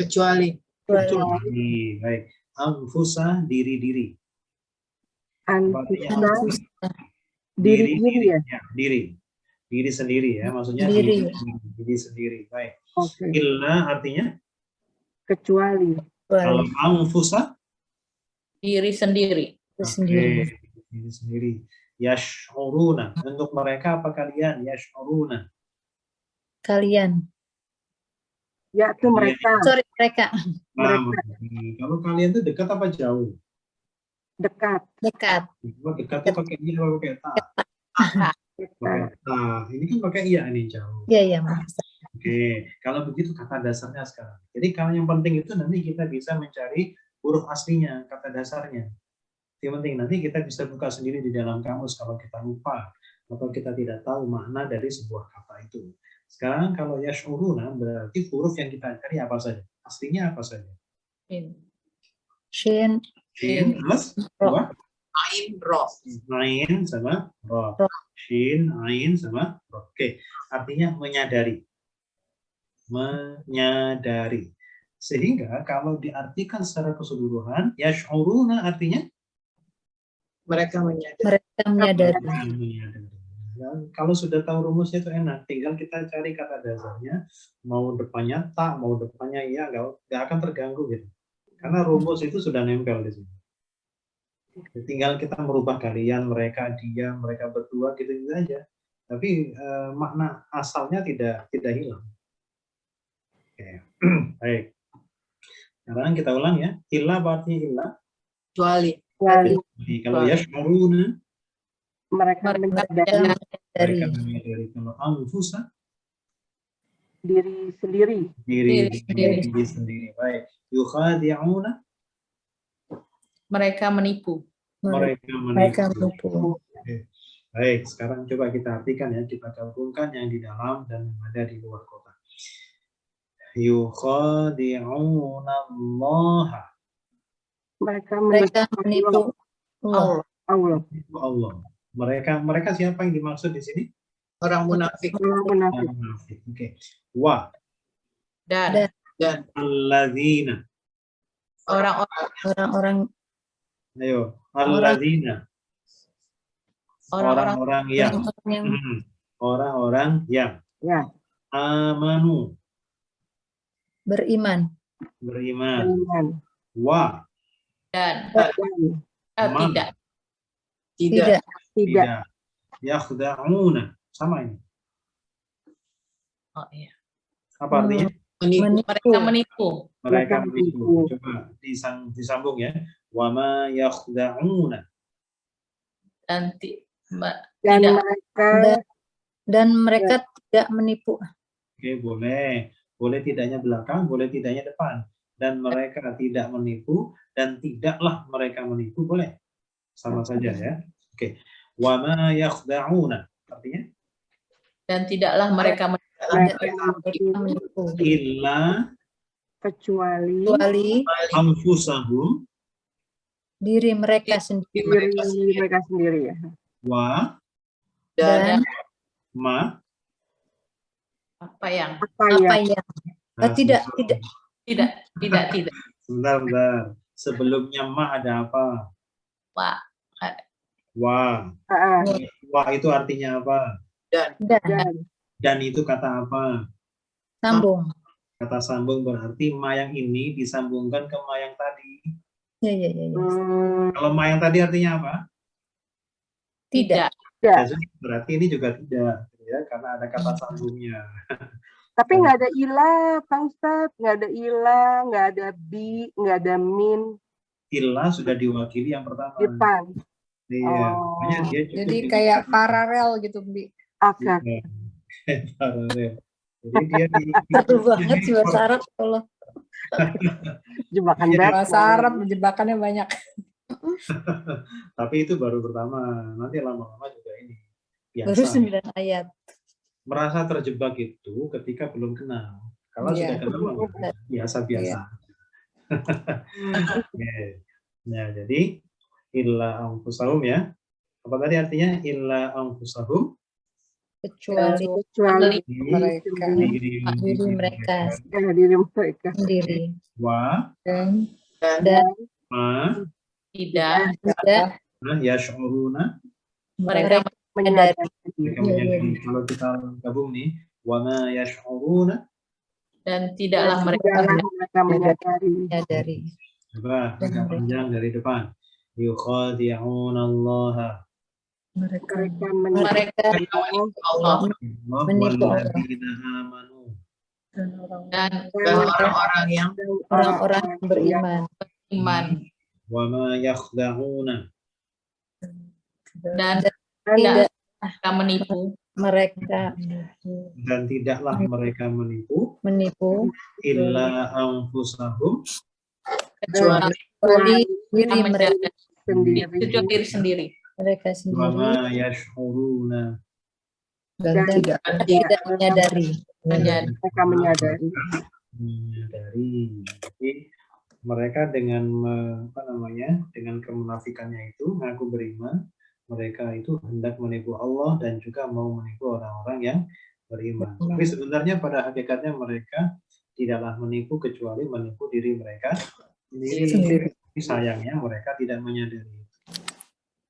Kecuali. Kecuali. Baik. Anfusa diri-diri. Anfusa diri-diri ya? Diri sendiri ya, maksudnya Diri. diri sendiri. Baik. Oke. Illa artinya Kecuali. kalau anfusa diri sendiri. Sendiri. diri sendiri. Yash'uruna. Untuk mereka apa kalian? Yash'uruna. Kalian. Ya, itu mereka. Sorry, mereka. Kalau kalian itu dekat apa jauh? Dekat. Dekat. Kalau dekat tuh pakai iya apa pakai ta? Pakai ta. Ini kan pakai iya ini jauh. Iya, iya, Mas. Oke, kalau begitu kata dasarnya sekarang. Jadi kalau yang penting itu nanti kita bisa mencari huruf aslinya, kata dasarnya. Yang penting nanti kita bisa buka sendiri di dalam kamus kalau kita lupa atau kita tidak tahu makna dari sebuah kata itu. Sekarang kalau yash'uruna berarti huruf yang kita cari apa saja? Aslinya apa saja? Shin. Shin plus dua Ain, Ro. Ain sama ro. Ro. Shin, ain sama ro. Oke, artinya menyadari. Menyadari. Sehingga kalau diartikan secara keseluruhan, yash'uruna artinya Mereka menyadari. Mereka menyadari. menyadari. Ya, kalau sudah tahu rumusnya itu enak, tinggal kita cari kata dasarnya, mau depannya tak, mau depannya ya, nggak akan terganggu gitu. Karena rumus itu sudah nempel di sini. Tinggal kita merubah kalian, mereka, dia, mereka berdua gitu aja. Tapi makna asalnya tidak hilang. Oke. Baik. Sekarang kita ulang ya. Illa artinya illa. Kecuali. Jadi kalau yash'uruna Mereka menyadari Dari mereka menyadari. Kalau anfusa diri sendiri. diri Diri sendiri. Baik. Yukhadi'una Mereka menipu. mereka menipu. Baik, sekarang coba kita artikan ya, kita gabungkan yang di dalam dan yang ada di luar kota. Yukhadi'una Allah. Mereka Mereka menipu Allah. Allah. Allah. Mereka siapa yang dimaksud di sini? Orang munafik. Allah munafik. Munafik. Oke. Wa Dan Dan alladzina. orang-orang Ayo, alladzina. Orang-orang yang orang-orang yang Ya, amanu beriman. beriman. beriman. Wa dan Dan Man. tidak tidak. tidak yakhda'una. Sama ini. oh, iya. Apa artinya? Menipu. Mereka menipu Mereka Mereka menipu. menipu. Coba disambung ya. Wa ma yakhda'una. dan dan tidak mereka Dan mereka tidak menipu. Oke, boleh. Boleh tidaknya belakang, boleh tidaknya depan. Dan mereka tidak menipu dan tidaklah mereka menipu, boleh. Sama saja ya. Oke. Wa ma yakhda'una. Artinya dan tidaklah mereka Menipu. illa kecuali Kecuali anfusahum diri mereka sendiri. diri mereka sendiri ya. wa Dan ma. apa yang Apa apa ya? yang tidak. tidak Bentar. Sebelumnya ma ada apa? Wah, Wa. Ah, Wa itu artinya apa? Dan dan Dan itu kata apa? sambung. Kata sambung berarti ma yang ini disambungkan ke ma yang tadi. Ya. Kalau ma yang tadi artinya apa? Tidak. Ya. Ya, berarti ini juga tidak, ya, karena ada kata sambungnya. Tapi nggak ada ilah, Pak Ustadz. Nggak ada ilah, nggak ada bi, nggak ada min Illa sudah diwakili yang pertama. depan. Iya, Oh. makanya dia cukup Jadi di- kayak paralel gitu, Bi. Oke. Iya. Paralel. Jadi dia di Seru banget sih bahasa Arab kalau Jebakan Iya, banget. Bahasa Arab jebakannya banyak. tapi itu baru pertama. Nanti lama-lama juga ini baru biasa. 9 ayat. Merasa terjebak itu ketika belum kenal. Kalau Iya. sudah kenal mah biasa-biasa. Oke. Nah, jadi illa anfusahum ya. Apa tadi artinya illa anfusahum? Kecuali Kecuali Mereka. diri mereka diri mereka. sendiri. Wa Dan Dan ma tidak tidak yash'uruna. mereka Menyadari. Mereka Iya, menyadari. Kalau kita gabung nih, wa ma yash'uruna. dan tidaklah mereka Tidaklah mereka menyadari. menyadari. Coba agak panjang dari depan. Yukhadi'una Allah. Mereka Mereka Allah Menipu Allah. walladzina amanu. dan Dan orang-orang yang orang-orang beriman iman Wa ma yakhda'una. dan tidak mereka menipu mereka Dan tidaklah mereka menipu illa anfusahum. kecuali kecuali diri mereka mereka sendiri. kecuali diri sendiri mereka Wa sendiri ma yash'uruna. dan tidak. tidak menyadari. menyadari Mereka menyadari. Menyadari. Jadi mereka dengan dengan kemunafikannya itu mengaku beriman, mereka itu hendak menipu Allah dan juga mau menipu orang-orang yang beriman. Tapi sebenarnya pada hakikatnya mereka tidaklah menipu kecuali menipu diri mereka sendiri. Sayangnya mereka tidak menyadari itu.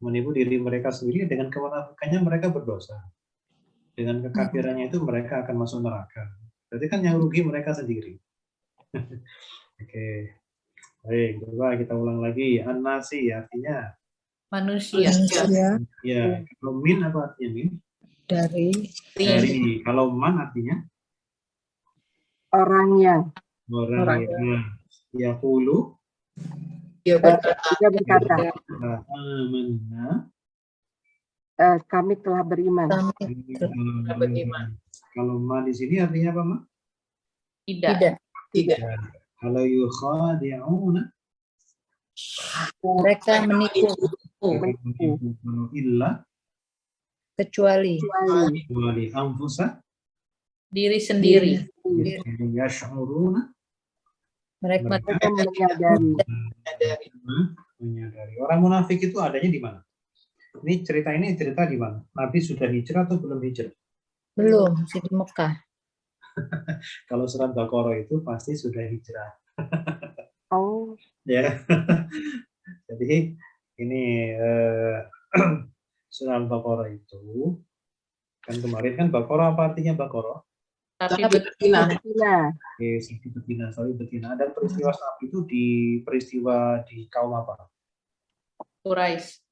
Menipu diri mereka sendiri dengan kemunafikannya mereka berdosa. Dengan kekafirannya itu mereka akan masuk neraka. Berarti kan yang rugi mereka sendiri. Oke. Baik, coba kita ulang lagi. An-nasi artinya Manusia. ya. Kalau min apa artinya min? Dari Dari. Kalau man artinya Orangnya. orang yang yaqulu Dia berkata, Dia berkata, amanna. kami telah beriman. beriman. Kalau ma di sini artinya apa, Ma? Tidak. Tidak. Kalau yukhadi'una Mereka menipu illa kecuali wali anfusa Diri sendiri. yash'uruna mereka Mereka menyadari. menyadari. Orang munafik itu adanya di mana? Ini cerita di mana? Nabi sudah hijrah atau belum hijrah? belum masih di Mekah. Kalau surat Baqarah itu pasti sudah hijrah. Oh, Ya. Jadi ini surat Baqarah itu kan kemarin kan Baqarah apa artinya Baqarah? Tapi betina. betina. Betina, sorry betina. Dan peristiwa saat itu di kaum apa? Quraisy.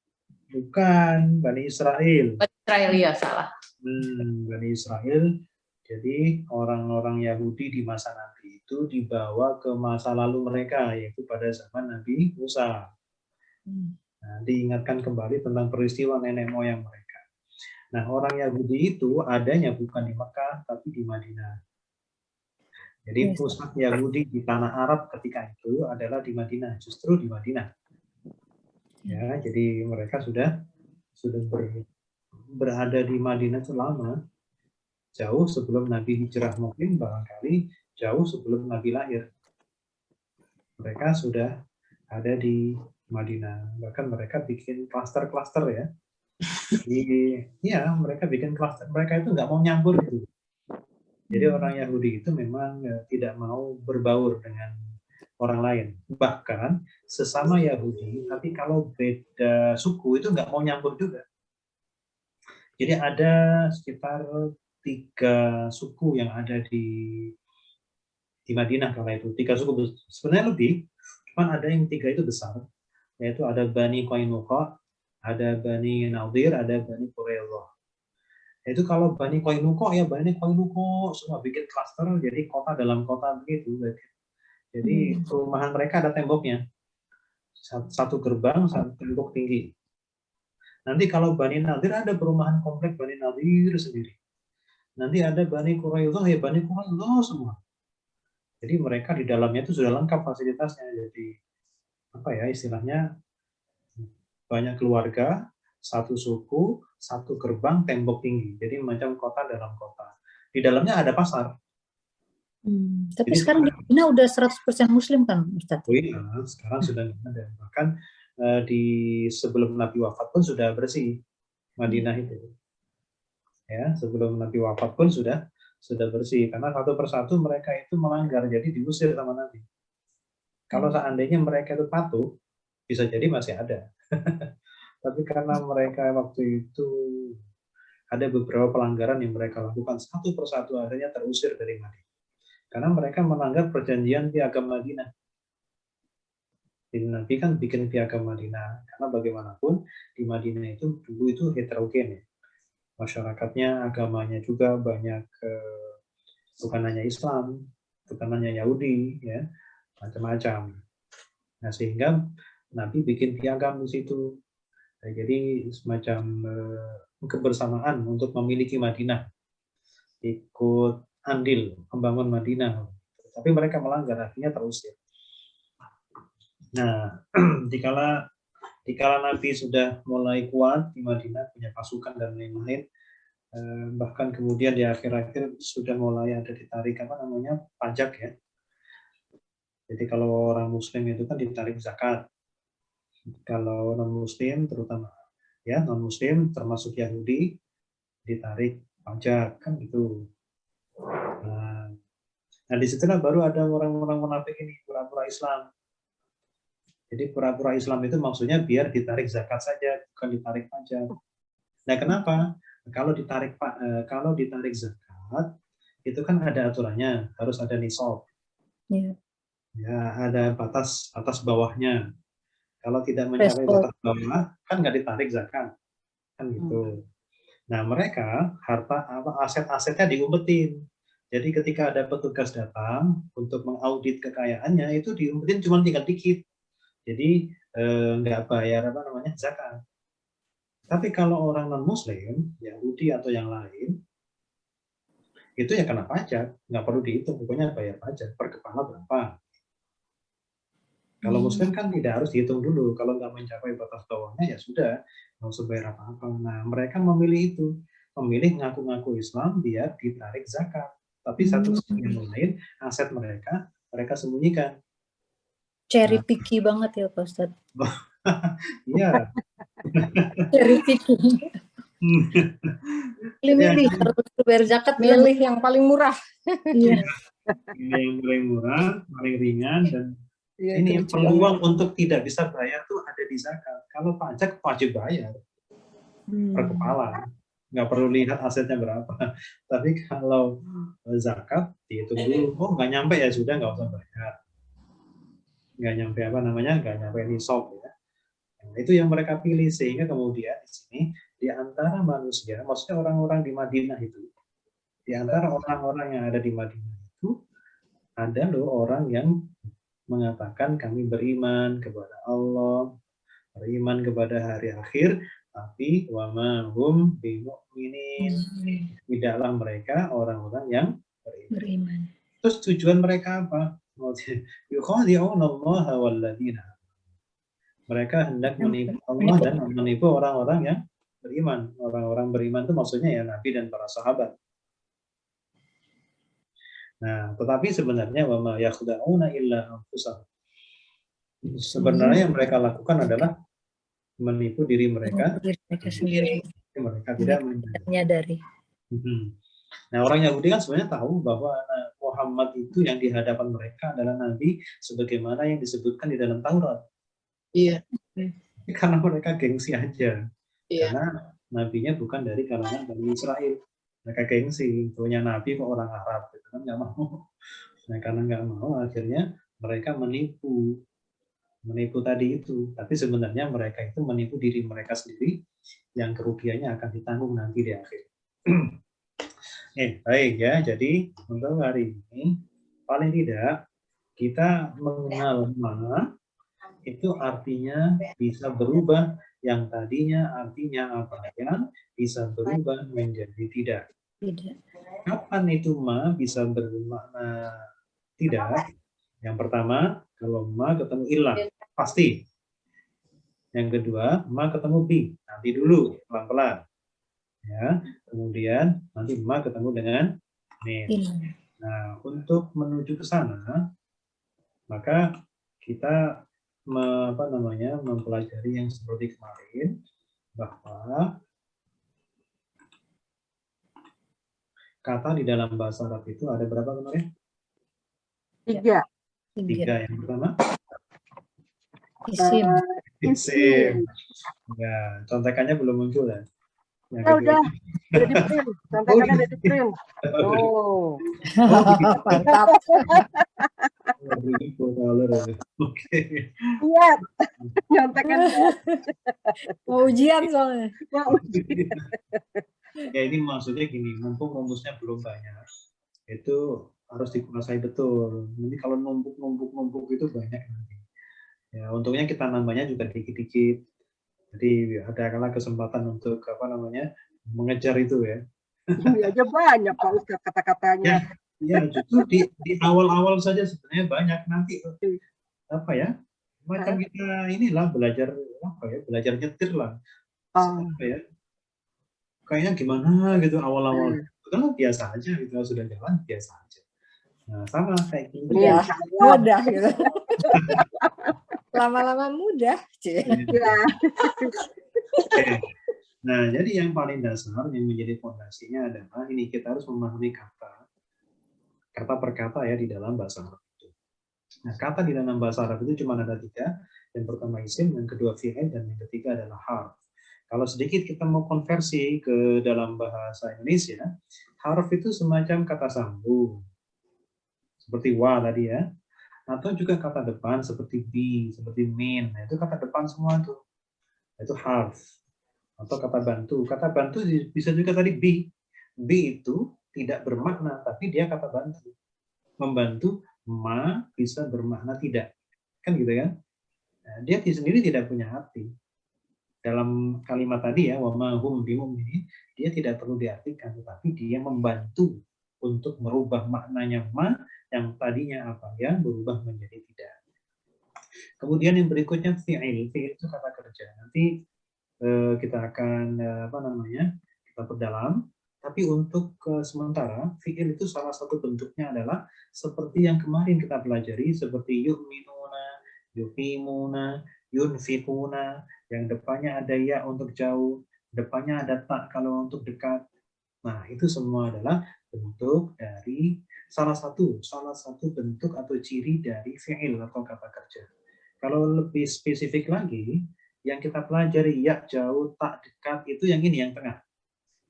Bukan, Bani Israel. Israel ya salah. Bani Israel. Jadi orang-orang Yahudi di masa Nabi itu dibawa ke masa lalu mereka, yaitu pada zaman Nabi Musa. Nah, diingatkan kembali tentang peristiwa nenek moyang mereka. Nah, orang Yahudi itu adanya bukan di Mekah, tapi di Madinah. Jadi pusat Yahudi di tanah Arab ketika itu adalah di Madinah, justru di Madinah. Ya, jadi mereka sudah berada di Madinah selama jauh sebelum Nabi hijrah, mungkin barangkali jauh sebelum Nabi lahir. Mereka sudah ada di Madinah. Bahkan mereka bikin klaster-klaster ya. Mereka bikin klaster. Mereka itu nggak mau nyampur gitu. Jadi orang Yahudi itu memang tidak mau berbaur dengan orang lain. Bahkan sesama Yahudi, tapi kalau beda suku itu nggak mau nyampur juga. Jadi ada sekitar 3 suku yang ada di Madinah kala itu. 3 suku sebenarnya lebih, cuman ada yang 3 itu besar, yaitu ada Bani Qainuqa, ada Bani Nadir, ada Bani Quraidah. Itu kalau Bani Qainuqa semua bikin klaster, jadi kota dalam kota begitu. Jadi perumahan mereka ada temboknya, 1 gerbang, 1 tembok tinggi. Nanti kalau Bani Nadir ada perumahan komplek Bani Nadir sendiri. Nanti ada Bani Quraidah, Bani Quraidah semua. Jadi mereka di dalamnya itu sudah lengkap fasilitasnya. Jadi istilahnya banyak keluarga, 1 suku, 1 gerbang, tembok tinggi. Jadi macam kota dalam kota. Di dalamnya ada pasar. Tapi Jadi sekarang di Madinah udah 100% Muslim kan, Ustaz? Oh iya, sekarang sudah ada. Bahkan di sebelum Nabi wafat pun sudah bersih Madinah itu. Ya, sebelum Nabi wafat pun sudah bersih, karena satu persatu mereka itu melanggar, jadi diusir sama Nabi. Kalau seandainya mereka itu patuh, bisa jadi masih ada. Tapi karena mereka waktu itu ada beberapa pelanggaran yang mereka lakukan, satu persatu akhirnya terusir dari Madinah. Karena mereka melanggar perjanjian piagam Madinah. Jadi Nabi kan bikin piagam Madinah, karena bagaimanapun di Madinah itu dulu itu heterogen ya. Masyarakatnya, agamanya juga banyak, bukan hanya Islam, bukan hanya Yahudi, ya, macam-macam. Nah, sehingga Nabi bikin piagam di situ. Nah, jadi semacam kebersamaan untuk memiliki Madinah, ikut andil membangun Madinah. Tapi mereka melanggar, akhirnya terusir. Nah, dikala Nabi sudah mulai kuat di Madinah, punya pasukan dan lain-lain, bahkan kemudian di akhir-akhir sudah mulai ada ditarik pajak ya. Jadi kalau orang Muslim itu kan ditarik zakat. Kalau non Muslim terutama ya non Muslim termasuk Yahudi ditarik pajak kan gitu. Nah disitulah baru ada orang-orang munafik ini pura-pura Islam. Jadi pura-pura Islam itu maksudnya biar ditarik zakat saja, bukan ditarik pajak. Nah kenapa? Kalau ditarik zakat itu kan ada aturannya, harus ada nisab. Iya. Ya ada batas atas bawahnya. Kalau tidak mencapai batas bawah kan nggak ditarik zakat, kan gitu. Nah mereka aset-asetnya diumpetin. Jadi ketika ada petugas datang untuk mengaudit kekayaannya itu diumpetin cuma tinggal dikit. Jadi nggak bayar zakat. Tapi kalau orang non Muslim, Yahudi atau yang lain, itu ya kena pajak, nggak perlu dihitung, pokoknya bayar pajak per kepala berapa. Kalau Muslim kan tidak harus dihitung dulu, kalau nggak mencapai batas bawahnya ya sudah, nggak usah bayar apa-apa. Nah mereka memilih itu, memilih ngaku-ngaku Islam biar ditarik zakat. Tapi satu sisi yang lain, aset mereka sembunyikan. Cherry picky banget ya Pak Ustadz. Iya. Cherry picky. Milih harus bayar zakat, Milih yang paling murah. Iya. Yang paling murah, paling ringan, dan Iya, ini itu lucu peluang untuk tidak bisa bayar tuh ada di zakat. Kalau pajak wajib bayar per kepala, nggak perlu lihat asetnya berapa. Tapi kalau zakat dihitung dulu, oh nggak nyampe ya sudah nggak usah bayar. Nggak nyampe nggak nyampe nisab ya. Nah, itu yang mereka pilih sehingga kemudian di sini di antara manusia, maksudnya orang-orang di Madinah itu, di antara orang-orang yang ada di Madinah itu ada loh orang yang mengatakan kami beriman kepada Allah, beriman kepada hari akhir, tapi wa ma hum bimu'minin. Tidaklah mereka orang-orang yang beriman. Terus tujuan mereka apa? Yukhadi'una Allah walladzina. Mereka hendak menipu Allah dan menipu orang-orang yang beriman. Orang-orang beriman itu maksudnya ya Nabi dan para sahabat. Nah, tetapi sebenarnya wa ma yakhda'una illa anfusahum. Sebenarnya yang mereka lakukan adalah menipu diri mereka sendiri. Mereka tidak menyadari. Nah, orang Yahudi kan sebenarnya tahu bahwa Muhammad itu yang di hadapan mereka adalah nabi sebagaimana yang disebutkan di dalam Taurat. Iya. Karena mereka gengsi aja. Iya. Karena nabinya bukan dari kalangan Bani Israel. Mereka gengsi, punya nabi kok orang Arab, gitu kan nggak mau. Nah karena nggak mau, akhirnya mereka menipu tadi itu. Tapi sebenarnya mereka itu menipu diri mereka sendiri, yang kerugiannya akan ditanggung nanti di akhir. Baik ya. Jadi untuk hari ini paling tidak kita mengenal ma itu artinya bisa berubah, yang tadinya artinya apa ya bisa berubah menjadi tidak. Kapan itu ma bisa bermakna tidak? Yang pertama, kalau ma ketemu ilah, pasti. Yang kedua, ma ketemu bi, nanti dulu, pelan-pelan. Ya, kemudian nanti ma ketemu dengan min. Nah, untuk menuju ke sana, maka kita mempelajari yang seperti kemarin, bahwa kata di dalam bahasa Arab itu ada berapa kemarin? 3. 3. Yang pertama? Isim. Isim. Ya, contekannya belum muncul ya? Udah di print. Contekannya udah di print. Oh. Mantap. Oke. Iya. Nyontekan. Mau ujian soalnya. Ya ini maksudnya gini, mumpung rumusnya belum banyak, itu harus dikuasai betul. Nanti kalau numpuk itu banyak nanti. Ya untungnya kita nambahnya juga dikit-dikit. Jadi ada kesempatan untuk mengejar itu ya. Ini aja banyak Pak Ustadz kata-katanya. Ya justru di awal-awal saja sebenarnya banyak, nanti macam kita inilah belajar nyetir lah. Kayaknya gimana gitu awal-awal. Kan biasa aja gitu, sudah jalan biasa aja. Nah, sama kayak gini. Iya. Mudah gitu. Lama-lama mudah. Cie. Iya. Oke. Nah, jadi yang paling dasar yang menjadi fondasinya adalah ini, kita harus memahami kata per kata ya di dalam bahasa Arab itu. Nah, kata di dalam bahasa Arab itu cuma ada 3. Yang pertama isim, yang kedua fi'il, dan yang ketiga adalah harf. Kalau sedikit kita mau konversi ke dalam bahasa Indonesia, harf itu semacam kata sambung. Seperti wa tadi ya. Atau juga kata depan seperti bi, seperti min. Nah, itu kata depan semua itu. Itu harf. Atau kata bantu. Kata bantu bisa juga tadi bi. Bi itu tidak bermakna, tapi dia kata bantu. Membantu ma bisa bermakna tidak. Kan gitu kan? Nah, dia sendiri tidak punya arti. Dalam kalimat tadi ya, wa ma hum bimu'minin, dia tidak perlu diartikan, tetapi dia membantu untuk merubah maknanya ma yang tadinya apa ya, berubah menjadi tidak. Kemudian yang berikutnya fi'il. Fi'il itu kata kerja. Nanti kita akan kita perdalam. Tapi untuk sementara, fi'il itu salah satu bentuknya adalah seperti yang kemarin kita pelajari, seperti yu'minuna, yuqimuna, yunfiquna, yang depannya ada ya untuk jauh, depannya ada tak kalau untuk dekat. Nah, itu semua adalah bentuk dari salah satu bentuk atau ciri dari fi'il atau kata kerja. Kalau lebih spesifik lagi, yang kita pelajari ya jauh, tak dekat, itu yang ini yang tengah.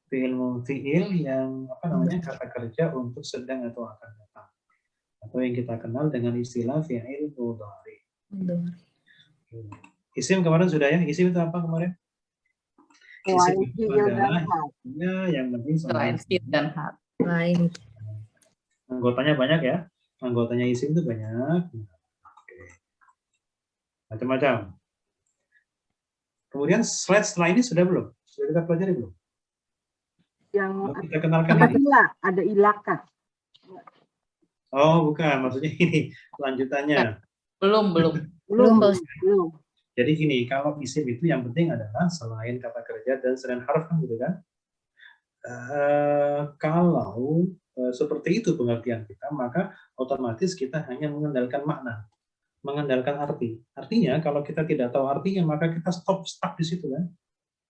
Fi'il yang kata kerja untuk sedang atau akan datang. Atau yang kita kenal dengan istilah fi'il mudhari. Isim kemarin sudah ya? Isim itu apa kemarin? Isim itu adalah yang penting Selain fi'il dan harf. Lain. anggotanya banyak ya. Anggotanya isim itu banyak. Oke. Macam-macam. Kemudian slide setelah ini sudah belum? Sudah kita pelajari belum? Yang Kita kenalkan ada ini. ilah, ada ilaka. Oh, bukan. Maksudnya ini lanjutannya. Belum. Belum, Pak Ustaz. Belum. Jadi gini, kalau isim itu yang penting adalah selain kata kerja dan selain harf kan gitu kan. Kalau seperti itu pengertian kita, maka otomatis kita hanya mengandalkan makna, mengandalkan arti. Artinya kalau kita tidak tahu artinya, maka kita stuck di situ kan.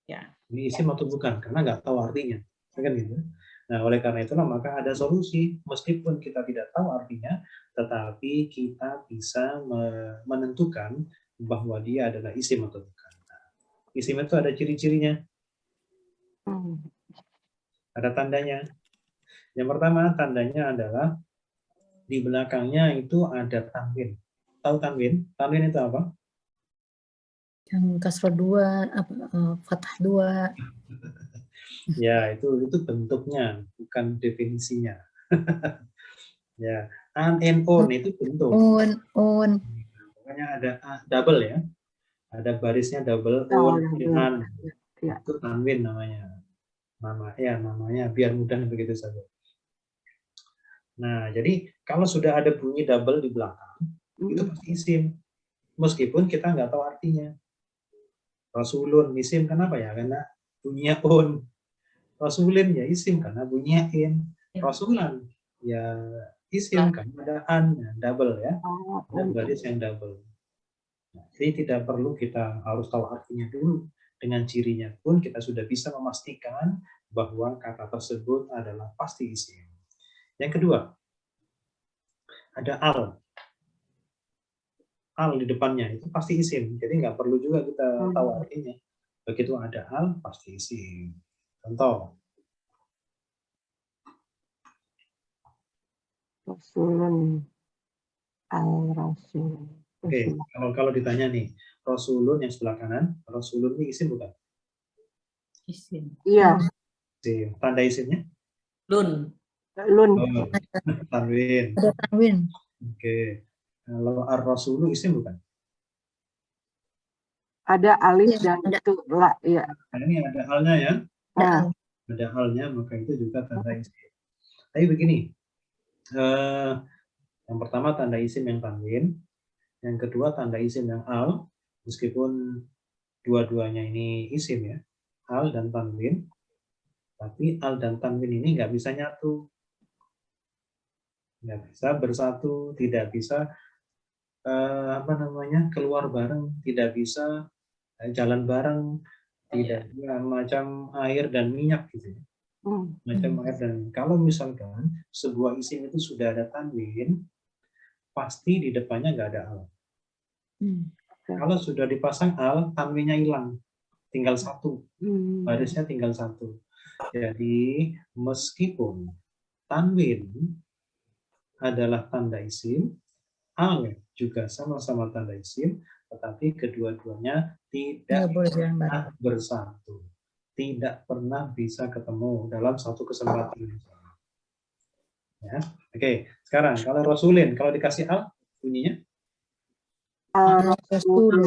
Ya. Ini isim atau bukan, karena nggak tahu artinya. Kan gitu. Nah, oleh karena itulah maka ada solusi. Meskipun kita tidak tahu artinya, tetapi kita bisa menentukan bahwa dia adalah isim atau bukan. Nah, isim itu ada ciri-cirinya. Ada tandanya. Yang pertama tandanya adalah di belakangnya itu ada tanwin. Tahu tanwin? Tanwin itu apa? Yang kasroh 2, fathah 2. Ya, itu bentuknya, bukan definisinya. Ya, an and on itu bentuk. On. Pokoknya ada double ya. Ada barisnya double, on, an. Itu tanwin namanya. Namanya biar mudah begitu saja. Nah, jadi kalau sudah ada bunyi double di belakang, itu pasti isim. Meskipun kita nggak tahu artinya. Rasulun isim kenapa ya? Karena bunyinya on. Rasulin ya isim karena bunyinya in. Rasulan ya isim karena ada an, double ya. Ada baris yang double. Nah, jadi tidak perlu kita harus tahu artinya dulu. Dengan cirinya pun kita sudah bisa memastikan bahwa kata tersebut adalah pasti isim. Yang kedua, ada al. Al di depannya itu pasti isim. Jadi nggak perlu juga kita tahu artinya. Begitu ada al, pasti isim. Contoh. Rasulun. Al-Rasul. Oke, kalau ditanya nih, Rasulun yang sebelah kanan, Rasulun ini isim bukan? Isim. Iya. Isim. Tanda isimnya? Lun. Lun. Oh, tanwin. Ada tanwin. Oke. Kalau ar-rasulu isim bukan? Ada alif Ya, dan ada. itu la, ya. Nah, ini ada halnya ya. Nah, Ada halnya, maka itu juga tanda isim. Tapi begini, yang pertama tanda isim yang tanwin, yang kedua tanda isim yang al, meskipun dua-duanya ini isim ya, al dan tanwin, tapi al dan tanwin ini nggak bisa nyatu. nggak bisa bersatu, tidak bisa keluar bareng, tidak bisa jalan bareng, tidak bisa macam air dan minyak gitu ya. Macam air dan kalau misalkan sebuah isim itu sudah ada tanwin, pasti di depannya nggak ada al. Kalau sudah dipasang al, tanwinnya hilang, tinggal satu, barisnya tinggal satu. Jadi meskipun tanwin adalah tanda isim, al juga sama-sama tanda isim, tetapi kedua-duanya tidak Nggak boleh jalan pernah bareng. bersatu, tidak pernah bisa ketemu dalam satu kesempatan yang sama. Ya, oke. Sekarang kalau Rasulin, kalau dikasih al bunyinya? Rasuli.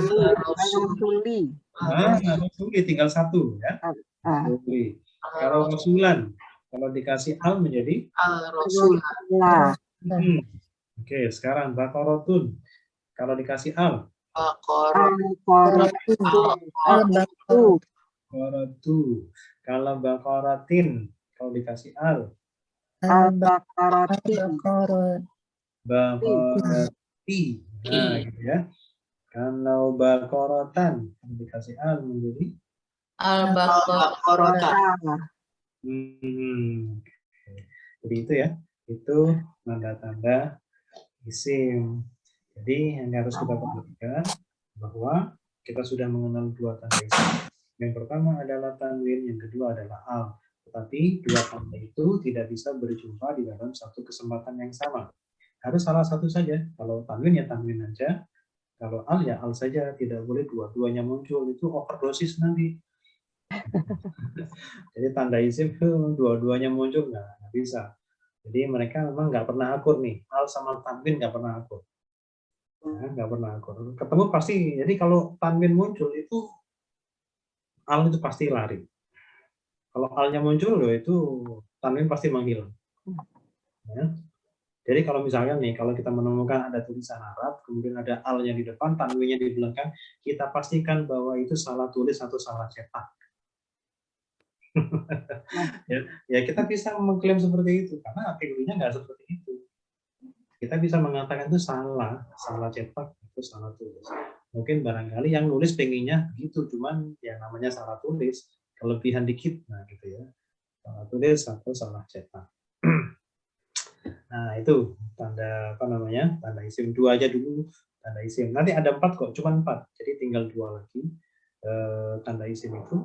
Rasuli tinggal satu ya. Rasuli. Kalau Rasulan, kalau dikasih al menjadi Rasulullah. Oke, sekarang Baqaratun. Kalau dikasih al, Baqaratu. Kalau Baqaratin, kalau dikasih al, Baqarati. Nah, gitu ya. Kalau Baqaratan, kalau dikasih al menjadi Al-Baqarah. Jadi itu ya, itu tanda-tanda isim. Jadi yang harus kita perhatikan bahwa kita sudah mengenal dua tanda isim. Yang pertama adalah tanwin, yang kedua adalah al. Tetapi dua tanda itu tidak bisa berjumpa di dalam satu kesempatan yang sama. Harus salah satu saja. Kalau tanwin ya tanwin aja. Kalau al ya al saja. Tidak boleh dua-duanya muncul. Itu overdosis nanti. Jadi tanda isim dua-duanya muncul nggak bisa. Jadi mereka memang nggak pernah akur nih. Al sama tanwin nggak pernah akur. Ya, nggak pernah akur. Ketemu pasti. Jadi kalau tanwin muncul itu al itu pasti lari. Kalau alnya muncul loh itu tanwin pasti menghilang. Ya. Jadi kalau misalnya nih, kalau kita menemukan ada tulisan Arab, kemudian ada alnya di depan, tanwinnya di belakang, kita pastikan bahwa itu salah tulis atau salah cetak. ya kita bisa mengklaim seperti itu karena teorinya nggak seperti itu. Kita bisa mengatakan itu salah cetak, itu salah tulis. Mungkin barangkali yang nulis pengennya begitu, cuman ya namanya salah tulis, kelebihan dikit, nah gitu ya. Salah tulis atau salah cetak. Nah itu tanda tanda isim. Dua aja dulu tanda isim. Nanti ada 4 kok, cuma 4. Jadi tinggal 2 lagi tanda isim itu.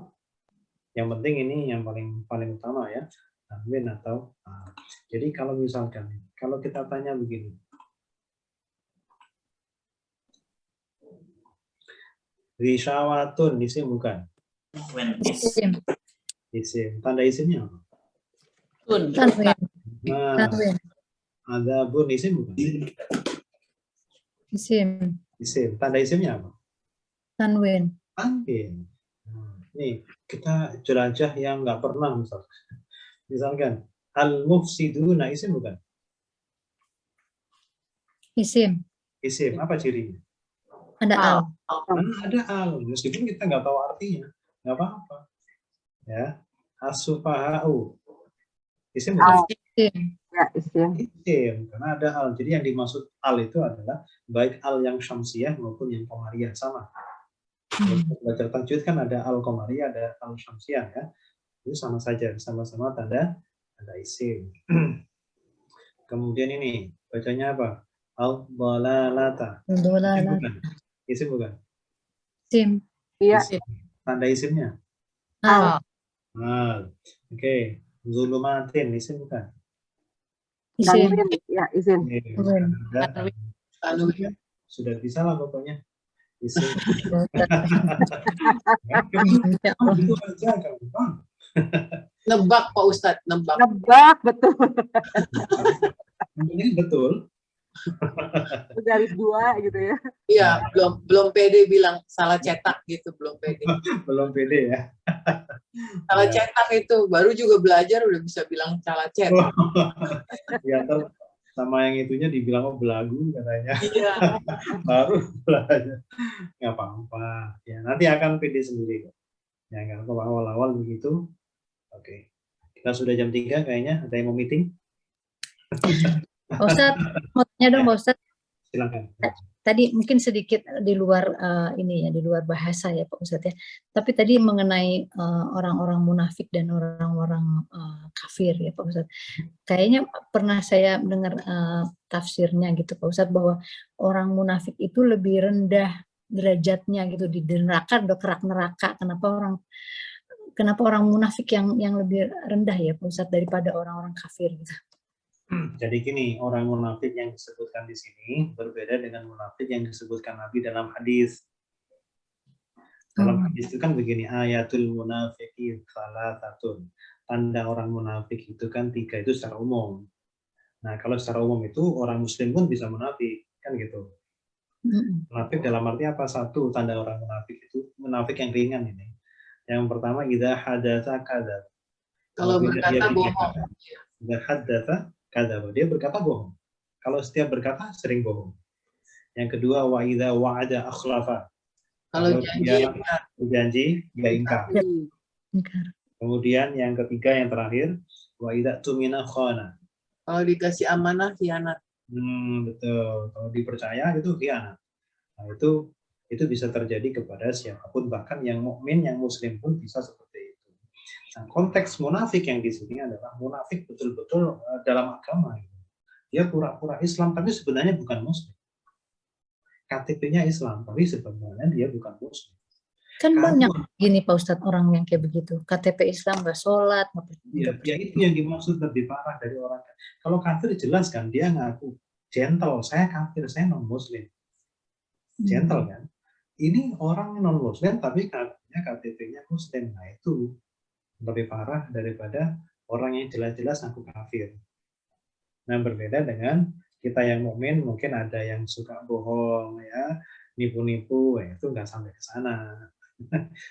Yang penting ini yang paling utama ya, tanwin atau jadi kalau misalkan kalau kita tanya begini, Risyawatun isim bukan? Isim. Isim. Tanda isimnya apa? Tanwin. Nah, Adzabun isim bukan? Isim. Isim. Tanda isimnya apa? Tanwin. Tanwin. Nih, kita jelajah yang nggak pernah misalkan al-mufsiduna isim bukan? Isim. Isim, apa cirinya? Ada al. Ada al, meskipun kita nggak tahu artinya, nggak apa-apa. Ya, as-sufaha'u isim bukan? Isim. Ya, isim. Isim, karena ada al. Jadi yang dimaksud al itu adalah baik al yang syamsiyah maupun yang qamariyah, sama. Belajar tajwid kan ada al qamariyah, ada al syamsiyah ya. Itu sama saja, sama-sama tanda isim. Kemudian ini bacanya apa? Al-dhalalata. Isim bukan? Isim bukan? Isim. Iya. Tanda isimnya? Al. Oke. Zulumatin isim bukan? Isim. Ya, isim. Sudah bisa lah pokoknya. Isim. Nebak Pak Ustadz, nebak. Nebak, betul. Ini betul. Garis 2 gitu ya. Iya, belum pede bilang salah cetak gitu, belum pede. Belum pede ya. Salah cetak itu, baru juga belajar udah bisa bilang salah cetak. Ya, sama yang itunya dibilang belagu katanya. Iya. Baru belajar. Nggak apa-apa. Ya, nanti akan pede sendiri. Ya, nggak apa-apa, awal-awal begitu. Oke. Kita sudah jam 3 kayaknya. Ada yang mau meeting? Pak Ustadz, mau tanya dong Pak Ustadz. Silakan. Tadi mungkin sedikit di luar ini ya, di luar bahasa ya Pak Ustadz ya. Tapi tadi mengenai orang-orang munafik dan orang-orang kafir ya Pak Ustadz. Kayaknya pernah saya mendengar tafsirnya gitu Pak Ustadz, bahwa orang munafik itu lebih rendah derajatnya gitu di neraka, udah kerak neraka. Kenapa orang munafik yang lebih rendah ya Pak Ustadz daripada orang-orang kafir gitu? Jadi gini, orang munafik yang disebutkan di sini berbeda dengan munafik yang disebutkan Nabi dalam hadis. Dalam hadis itu kan begini, ayatul munafiqi salasatun. Tanda orang munafik itu kan 3 itu secara umum. Nah, kalau secara umum itu orang muslim pun bisa munafik, kan gitu. Munafik dalam arti apa? Satu, tanda orang munafik itu munafik yang ringan ini. Yang pertama, idza hadatsa kadzab. Kalau berkata bohong. Idza hadatsa kadzab. Dia berkata bohong. Kalau setiap berkata sering bohong. Yang kedua, wa idza wa'ada akhlafa. Kalau janji dia ingkar. Kemudian yang ketiga, yang terakhir, wa idza tumina khana. Kalau dikasih amanah khianat. Betul. Kalau dipercaya itu khianat. Nah, itu bisa terjadi kepada siapapun, bahkan yang mukmin, yang muslim pun bisa seperti itu. Nah, konteks munafik yang di sini adalah munafik betul-betul dalam agama. Dia pura-pura Islam, tapi sebenarnya bukan muslim. KTP-nya Islam, tapi sebenarnya dia bukan muslim. Kan banyak gini Pak Ustadz orang yang kayak begitu. KTP Islam nggak sholat. Ya itu yang dimaksud lebih parah dari orang. Kalau kafir jelas kan, dia ngaku gentle, saya kafir, saya non-muslim. Gentle kan? Ini orang non-muslim tapi KTP-nya muslim. Nah itu lebih parah daripada orang yang jelas-jelas ngaku kafir. Nah berbeda dengan kita yang mukmin, mungkin ada yang suka bohong ya, nipu-nipu, itu nggak sampai ke sana.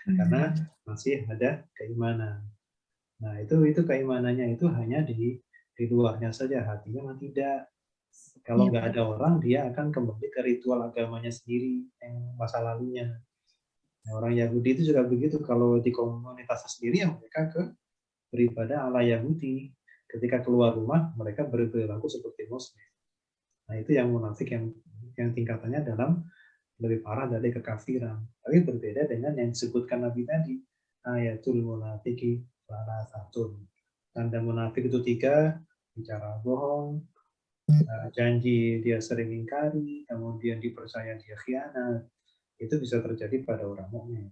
Karena masih ada keimanan. Nah itu keimanannya itu hanya di luarnya saja, hatinya mah tidak. Kalau nggak ada orang, dia akan kembali ke ritual agamanya sendiri yang masa lalunya. Nah, orang Yahudi itu juga begitu. Kalau di komunitasnya sendiri, ya mereka beribadah ala Yahudi. Ketika keluar rumah, mereka berperilaku seperti Muslim. Nah itu yang munafik yang tingkatannya dalam lebih parah dari kekafiran. Tapi berbeda dengan yang disebutkan Nabi tadi. Ayatul munafiki salasatun. Tanda munafik itu 3, bicara bohong, janji dia sering ingkari, kemudian dipercaya dia khianat. Itu bisa terjadi pada orang mukmin.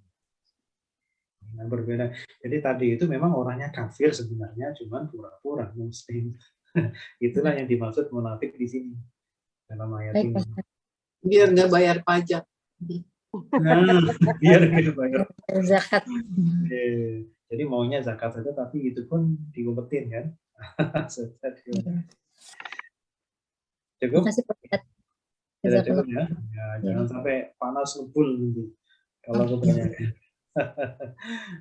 Nah, berbeda. Jadi tadi itu memang orangnya kafir sebenarnya, cuman pura-pura muslim. Itulah yang dimaksud munafik di sini dalam ayat ini. Biar nggak bayar pajak. Nah, biar nggak bayar zakat. Jadi maunya zakat saja, tapi itu pun diumpetin kan. Cukup? Sudah cukup ya? Jangan sampai panas ngebul nanti kalau kebanyakan.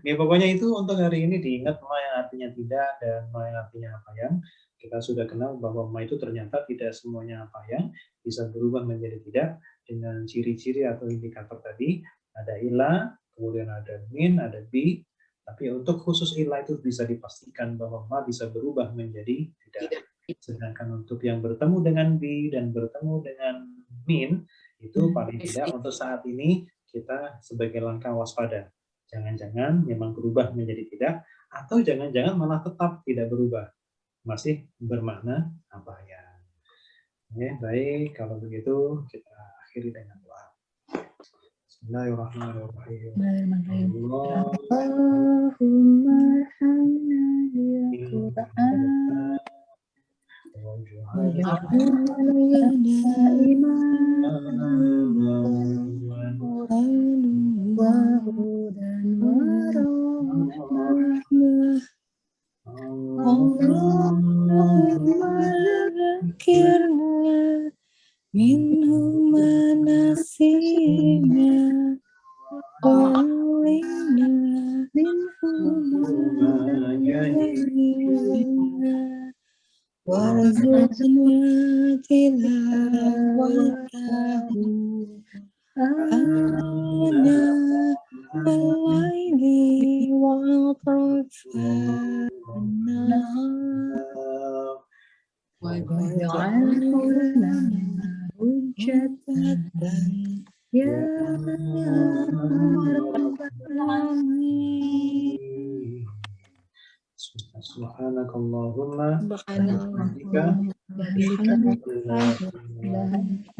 Ini pokoknya itu untuk hari ini diingat ma yang artinya tidak dan ma yang artinya apa yang kita sudah kenal bahwa ma itu ternyata tidak semuanya apa yang bisa berubah menjadi tidak dengan ciri-ciri atau indikator tadi. Ada ilah, kemudian ada min, ada bi. Tapi untuk khusus ilah itu bisa dipastikan bahwa ma bisa berubah menjadi tidak. Sedangkan untuk yang bertemu dengan bi dan bertemu dengan min itu paling tidak untuk saat ini kita sebagai langkah waspada. Jangan-jangan memang berubah menjadi tidak, atau jangan-jangan malah tetap tidak berubah. Masih bermakna apa ya. Oke, baik, kalau begitu kita akhiri dengan doa. Bismillahirrahmanirrahim. Allahumma hamna ya Quran. Minhum manasina walina minhum warzuqna tilawatahu ana al-laili wa atrafana wa waj'alna hujjatan ya rabbal alamin. Subhanakallahumma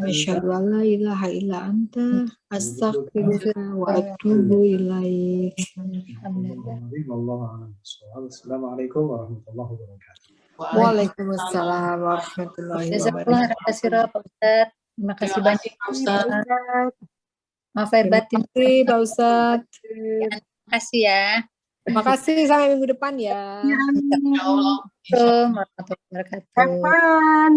Asyhadu an la ilaha illa anta astaghfiruka wa atubu ilaik. Assalamualaikum warahmatullahi wabarakatuh. Waalaikumsalam warahmatullahi Jazakallah wabarakatuh. khairan Pak Ustadz. Terima kasih Terima banyak kasih, Pak Ustadz. Maaf lahir batin. Terima kasih Pak Ustadz. Terima kasih ya. Terima kasih sampai minggu depan ya. Ya Allah. Assalamualaikum warahmatullahi wabarakatuh. Have fun.